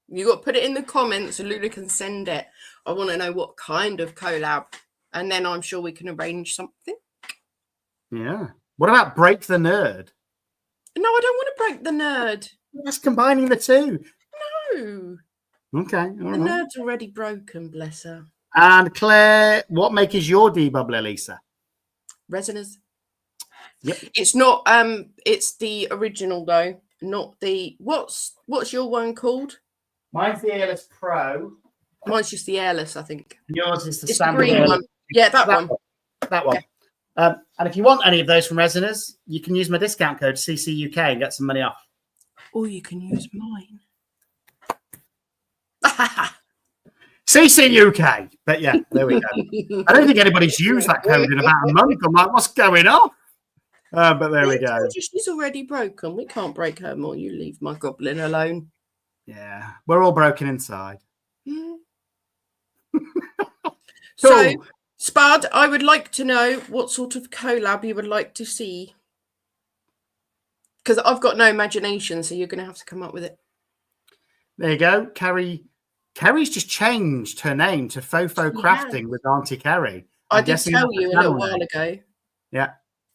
You got to put it in the comments so Lula can send it. I want to know what kind of collab. And then I'm sure we can arrange something. Yeah. What about Break the Nerd? No, I don't want to break the nerd. That's combining the two. No. Okay. The nerd's already broken, bless her. And Claire, what make is your debubbler, Lisa? Resiners. Yep. It's not it's the original though, not the what's your one called? Mine's the Airless Pro. Mine's just the Airless, I think. Yours is the it's standard the green one. Yeah, that one. That one. Yeah. And if you want any of those from Resiners, you can use my discount code CCUK and get some money off. Or you can use mine. CCUK. But yeah, there we go. I don't think anybody's used that code in about a month. I'm like, what's going on? But there we go. She's already broken. We can't break her more. You leave my goblin alone. Yeah, we're all broken inside. Mm. Cool. So, Spud, I would like to know what sort of collab you would like to see. Because I've got no imagination, so you're going to have to come up with it. There you go. Kerry's just changed her name to Fofo Crafting with Auntie Kerry. I did tell you a little while ago. Yeah.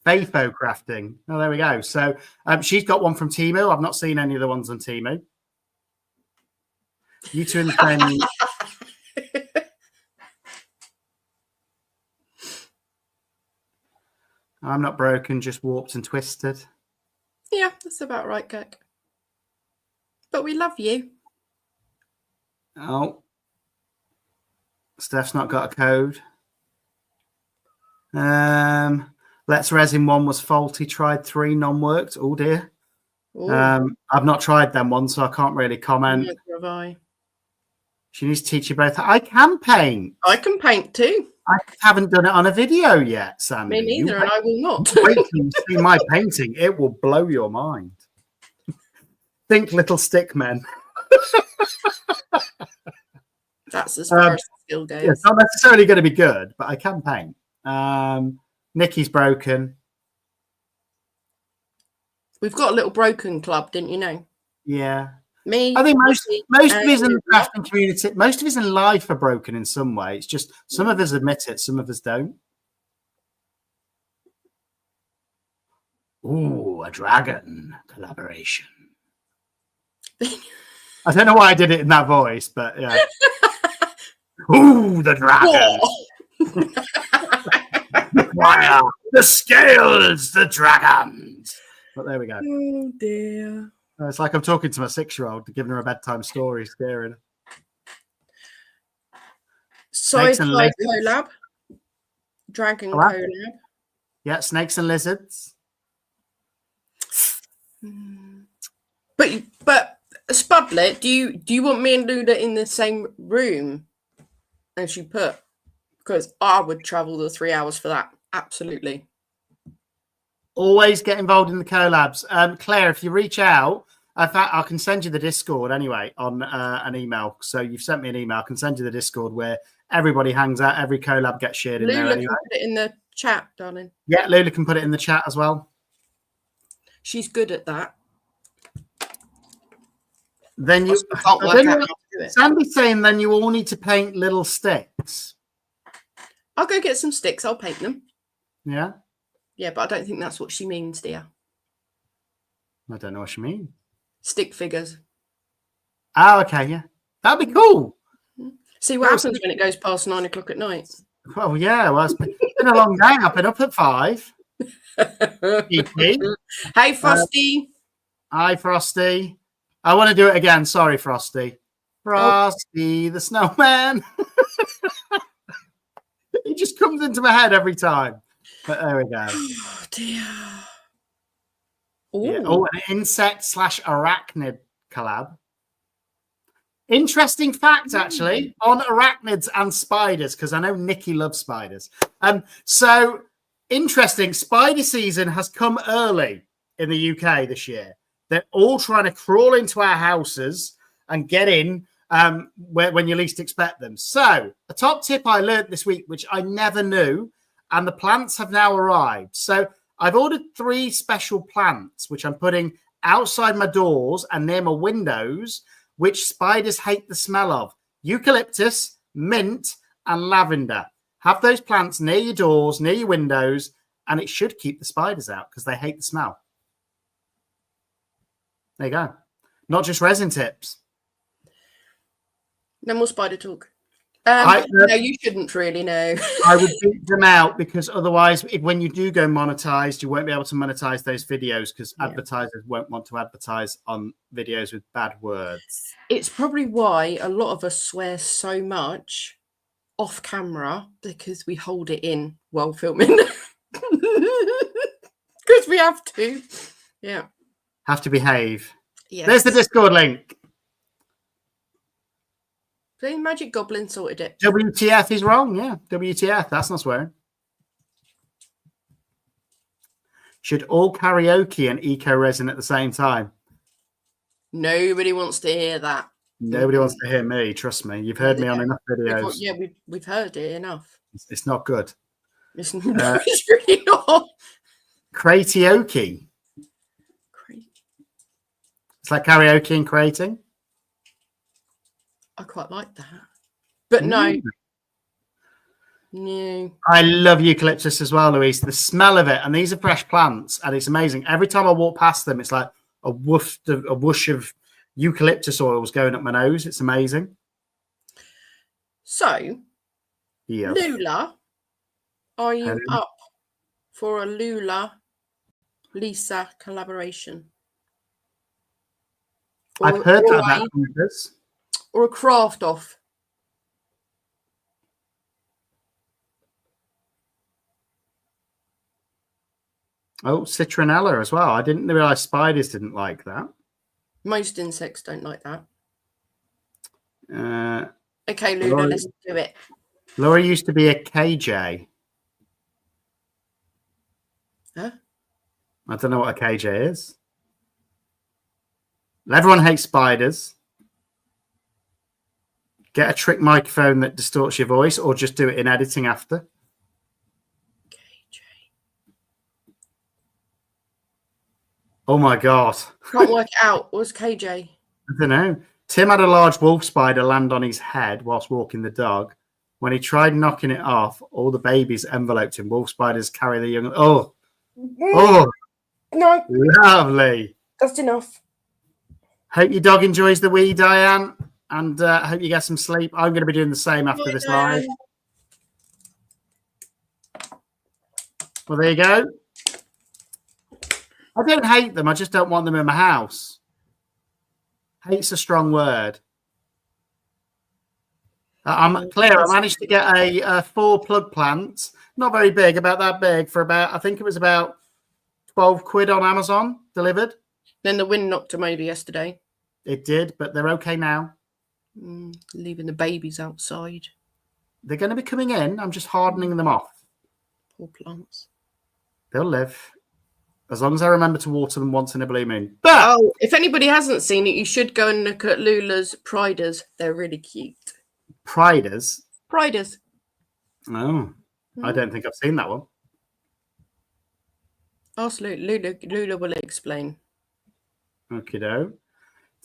Fofo Crafting. Oh, there we go. So she's got one from Temu. I've not seen any of the ones on Temu. You two in the same. I'm not broken, just warped and twisted. Yeah, that's about right, Kirk. But we love you. Oh. Steph's not got a code. Let's Resin 1 was faulty. Tried 3, none worked. Oh dear. Ooh, I've not tried them one, so I can't really comment. neither have I. She needs to teach you both. I can paint. I can paint too. I haven't done it on a video yet, Sandy. Me neither, and I will not. Wait till you see my painting. It will blow your mind. Think little stick men. That's as far as the skill goes. Yeah, it's not necessarily going to be good, but I can paint. Nikki's broken. We've got a little broken club, didn't you know? Yeah. Me. I think most of us in the Nicola. crafting community, most of us in life are broken in some way. It's just some of us admit it, some of us don't. Ooh, a dragon collaboration. I don't know why I did it in that voice, but yeah. Ooh, the dragon. Fire, the scales, the dragons. But there we go. Oh dear. It's like I'm talking to my 6-year-old, giving her a bedtime story, scaring her. Snakes and Sci-fi lizards. collab. Dragon Collab. collab. Yeah, snakes and lizards. But Spudlet, do you want me and Luna in the same room as you put? Because I would travel the 3 hours for that. Absolutely. Always get involved in the collabs. Claire, if you reach out, in fact, I can send you the Discord anyway on an email. So you've sent me an email. I can send you the Discord where everybody hangs out. Every collab gets shared in there Lula anyway. can put it in the chat, darling. Yeah, Lula can put it in the chat as well. She's good at that. Then you, I can't work out how to do it. Sandy's saying then you all need to paint little sticks. I'll go get some sticks. I'll paint them. Yeah, Yeah, but I don't think that's what she means, dear. I don't know what you mean. Stick figures. Oh, okay, yeah, that'd be cool. See what happens when it goes past 9 o'clock at night. Well, yeah, well, it's been a long day. I've been up at 5. Hey, Frosty. Hi, Frosty. I want to do it again. Sorry, Frosty. Frosty the snowman. It just comes into my head every time. But there we go. Oh, dear. Yeah. Oh, an insect/arachnid collab. Interesting fact, actually, on arachnids and spiders, because I know Nikki loves spiders. So interesting. Spider season has come early in the UK this year. They're all trying to crawl into our houses and get in when you least expect them. So a top tip I learned this week, which I never knew, and the plants have now arrived. So I've ordered 3 special plants, which I'm putting outside my doors and near my windows, which spiders hate the smell of: eucalyptus, mint, and lavender. Have those plants near your doors, near your windows, and it should keep the spiders out because they hate the smell. There you go. Not just resin tips. No more spider talk. No, you shouldn't really know. I would beat them out because otherwise, when you do go monetized, you won't be able to monetize those videos because advertisers won't want to advertise on videos with bad words. It's probably why a lot of us swear so much off camera, because we hold it in while filming. Because we have to. Yeah. Have to behave. Yes. There's the Discord link. The Magic Goblin sorted it. WTF is wrong. Yeah, WTF. That's not swearing. Should all karaoke and eco resin at the same time? Nobody wants to hear that. Nobody wants to hear me. Trust me. You've heard me on enough videos. We've heard it enough. It's not good. It's really not. Karaoke. It's like karaoke and creating. I quite like that. But no. No. I love eucalyptus as well, Louise. The smell of it, and these are fresh plants, and it's amazing. Every time I walk past them, it's like a whoosh of eucalyptus oils going up my nose. It's amazing. So, Yeah. Lula, are you Hello. up for a Lula-Lisa collaboration? I've heard that about this. Or a craft off? Oh, citronella as well. I didn't realize spiders didn't like that. Most insects don't like that. Uh, Okay, Lula, let's do it. Laura used to be a KJ. Huh? I don't know what a KJ is. Everyone hates spiders. Get a trick microphone that distorts your voice, or just do it in editing after. KJ. Oh my God. Can't work it out. What's KJ? I don't know. Tim had a large wolf spider land on his head whilst walking the dog. When he tried knocking it off, all the babies enveloped him. Wolf spiders carry the young. Oh, No, lovely. that's enough. Hope your dog enjoys the wee, Diane, and hope you get some sleep. I'm going to be doing the same after this live. Well, there you go. I don't hate them. I just don't want them in my house. Hate's a strong word. I'm clear. I managed to get a 4 plug plant, not very big, about that big, for about, I think it was about 12 quid on Amazon delivered. Then the wind knocked them over yesterday. It did, but they're okay now. Leaving the babies outside. They're going to be coming in. I'm just hardening them off. Poor plants. They'll live. As long as I remember to water them once in a blue moon. But if anybody hasn't seen it, you should go and look at Lula's Priders. They're really cute. Priders? Priders. Oh, I don't think I've seen that one. Ask Lula. Lula will explain. Okie doke.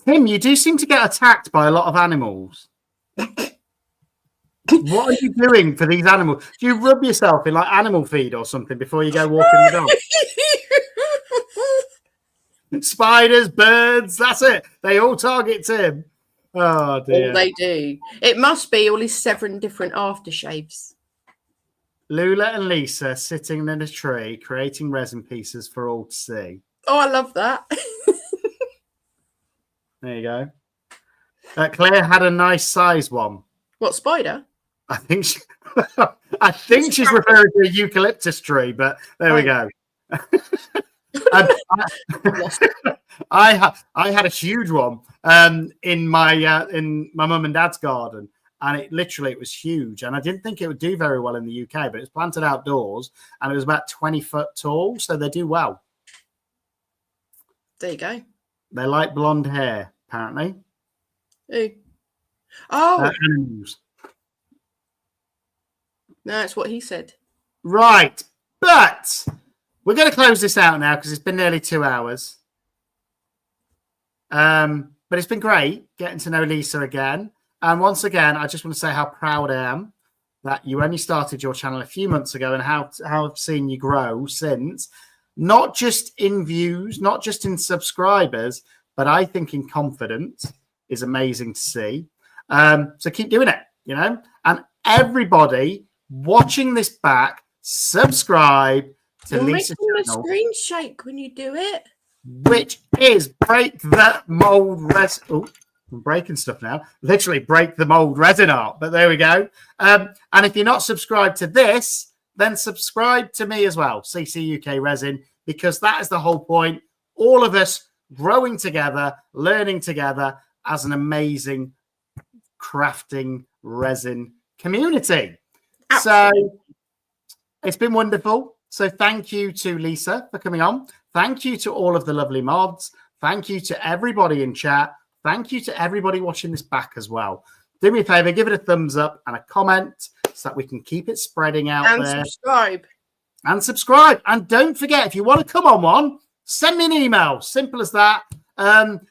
Tim, you do seem to get attacked by a lot of animals. What are you doing for these animals? Do you rub yourself in like animal feed or something before you go walking the dog? Spiders, birds, that's it. They all target Tim. Oh, dear. All they do. It must be all these 7 different aftershaves. Lula and Lisa sitting in a tree creating resin pieces for all to see. Oh, I love that. There you go. Claire had a nice size one. What, spider? I think she's referring to a eucalyptus tree, but there we go. I had a huge one in my mum and dad's garden, and it was huge, and I didn't think it would do very well in the UK, but it's planted outdoors and it was about 20 foot tall, so they do well. There you go. They like blonde hair, apparently. Who? Oh, animals. No, that's what he said. Right, but we're going to close this out now because it's been nearly 2 hours. But it's been great getting to know Lisa again. And once again, I just want to say how proud I am that you only started your channel a few months ago and how I've seen you grow since. Not just in views, not just in subscribers, but I think in confidence is amazing to see. So keep doing it, and everybody watching this back, subscribe to You're Lisa's making channel, the screen shake when you do it. which is Break the Mold Resin. Oh, I'm breaking stuff now. Literally Break the Mold Resin Art, but there we go. And if you're not subscribed to this, then subscribe to me as well, CCUK Resin, because that is the whole point. All of us growing together, learning together as an amazing crafting resin community. Absolutely. So it's been wonderful. So thank you to Lisa for coming on. Thank you to all of the lovely mods. Thank you to everybody in chat. Thank you to everybody watching this back as well. Do me a favor, give it a thumbs up and a comment so that we can keep it spreading out and there. And subscribe. And don't forget, if you want to come on one, send me an email. Simple as that. And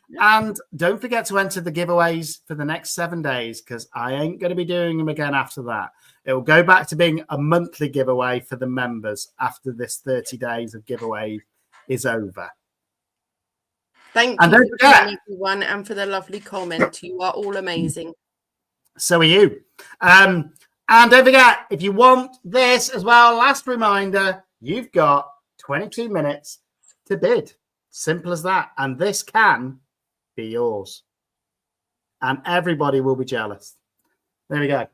don't forget to enter the giveaways for the next 7 days, because I ain't going to be doing them again after that. It will go back to being a monthly giveaway for the members after this 30 days of giveaway is over. Thank And you don't for forget- coming, everyone, and for the lovely comment. You are all amazing. So are you. And don't forget, if you want this as well, last reminder, you've got 22 minutes to bid. Simple as that. And this can be yours. And everybody will be jealous. There we go.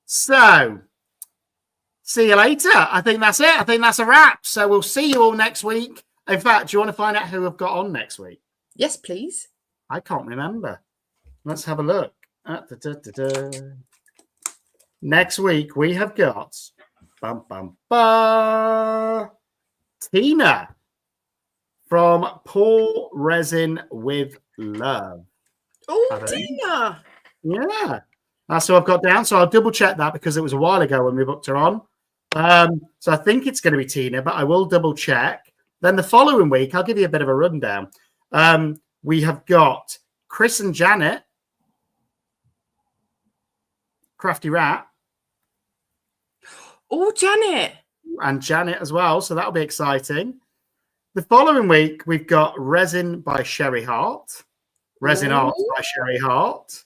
So, see you later. I think that's it. I think that's a wrap. So we'll see you all next week. In fact, do you want to find out who I've got on next week? Yes, please. I can't remember. Let's have a look. Next week, we have got Tina from Pour Resin with Love. Oh, Tina. Yeah. That's what I've got down. So I'll double check that because it was a while ago when we booked her on. So I think it's going to be Tina, but I will double check. Then the following week, I'll give you a bit of a rundown. We have got Chris and Janet, Crafty Rat. Oh, Janet. And Janet as well. So that'll be exciting. The following week, we've got Resin by Sherry Hart. Resin Art by Sherry Hart.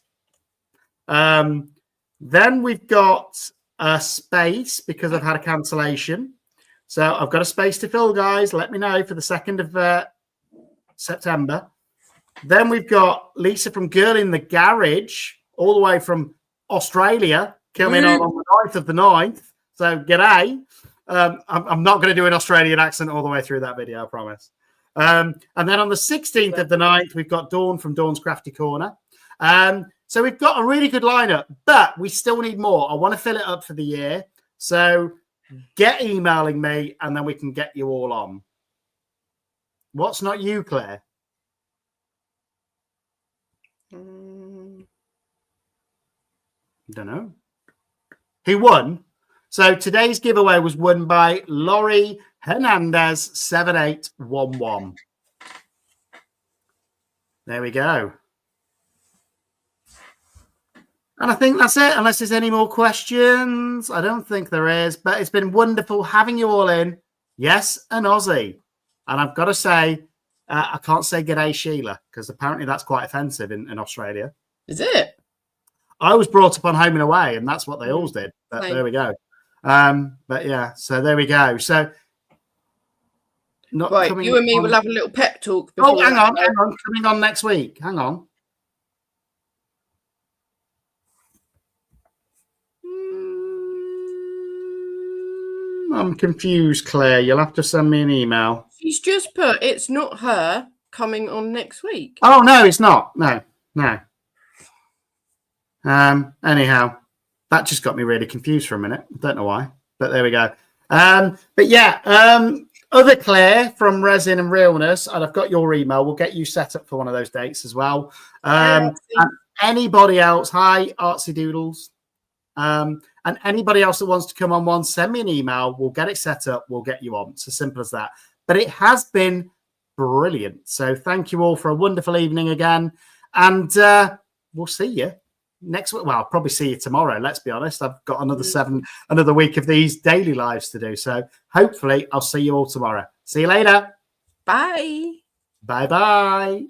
Then we've got a space because I've had a cancellation. So I've got a space to fill, guys. Let me know for the 2nd of September. Then we've got Lisa from Girl in the Garage, all the way from Australia, coming on the 9th of the 9th. So g'day. I'm not going to do an Australian accent all the way through that video, I promise. And then on the 16th of the 9th, we've got Dawn from Dawn's Crafty Corner. So we've got a really good lineup, but we still need more. I want to fill it up for the year. So get emailing me and then we can get you all on. What's not you, Claire? Don't know. Who won? So today's giveaway was won by Laurie Hernandez 7811. There we go. And I think that's it, unless there's any more questions. I don't think there is, but it's been wonderful having you all in. Yes, an Aussie. And I've got to say, I can't say g'day, Sheila, because apparently that's quite offensive in Australia. Is it? I was brought up on Home and Away, and that's what they always did. But there we go. But yeah, so there we go. So, not right, you and me will have a little pep talk. Oh, hang on. Coming on next week. Hang on. I'm confused, Claire. You'll have to send me an email. She's just put it's not her coming on next week. Oh, no, it's not. No. Anyhow, that just got me really confused for a minute. I don't know why, but there we go. But yeah, other Claire from Resin and Realness, and I've got your email. We'll get you set up for one of those dates as well. And anybody else, hi, Artsy Doodles. And anybody else that wants to come on one, send me an email. We'll get it set up. We'll get you on. It's as simple as that. But it has been brilliant. So thank you all for a wonderful evening again. And we'll see you next week. Well, I'll probably see you tomorrow. Let's be honest. I've got another week of these daily lives to do. So hopefully I'll see you all tomorrow. See you later. Bye. Bye-bye.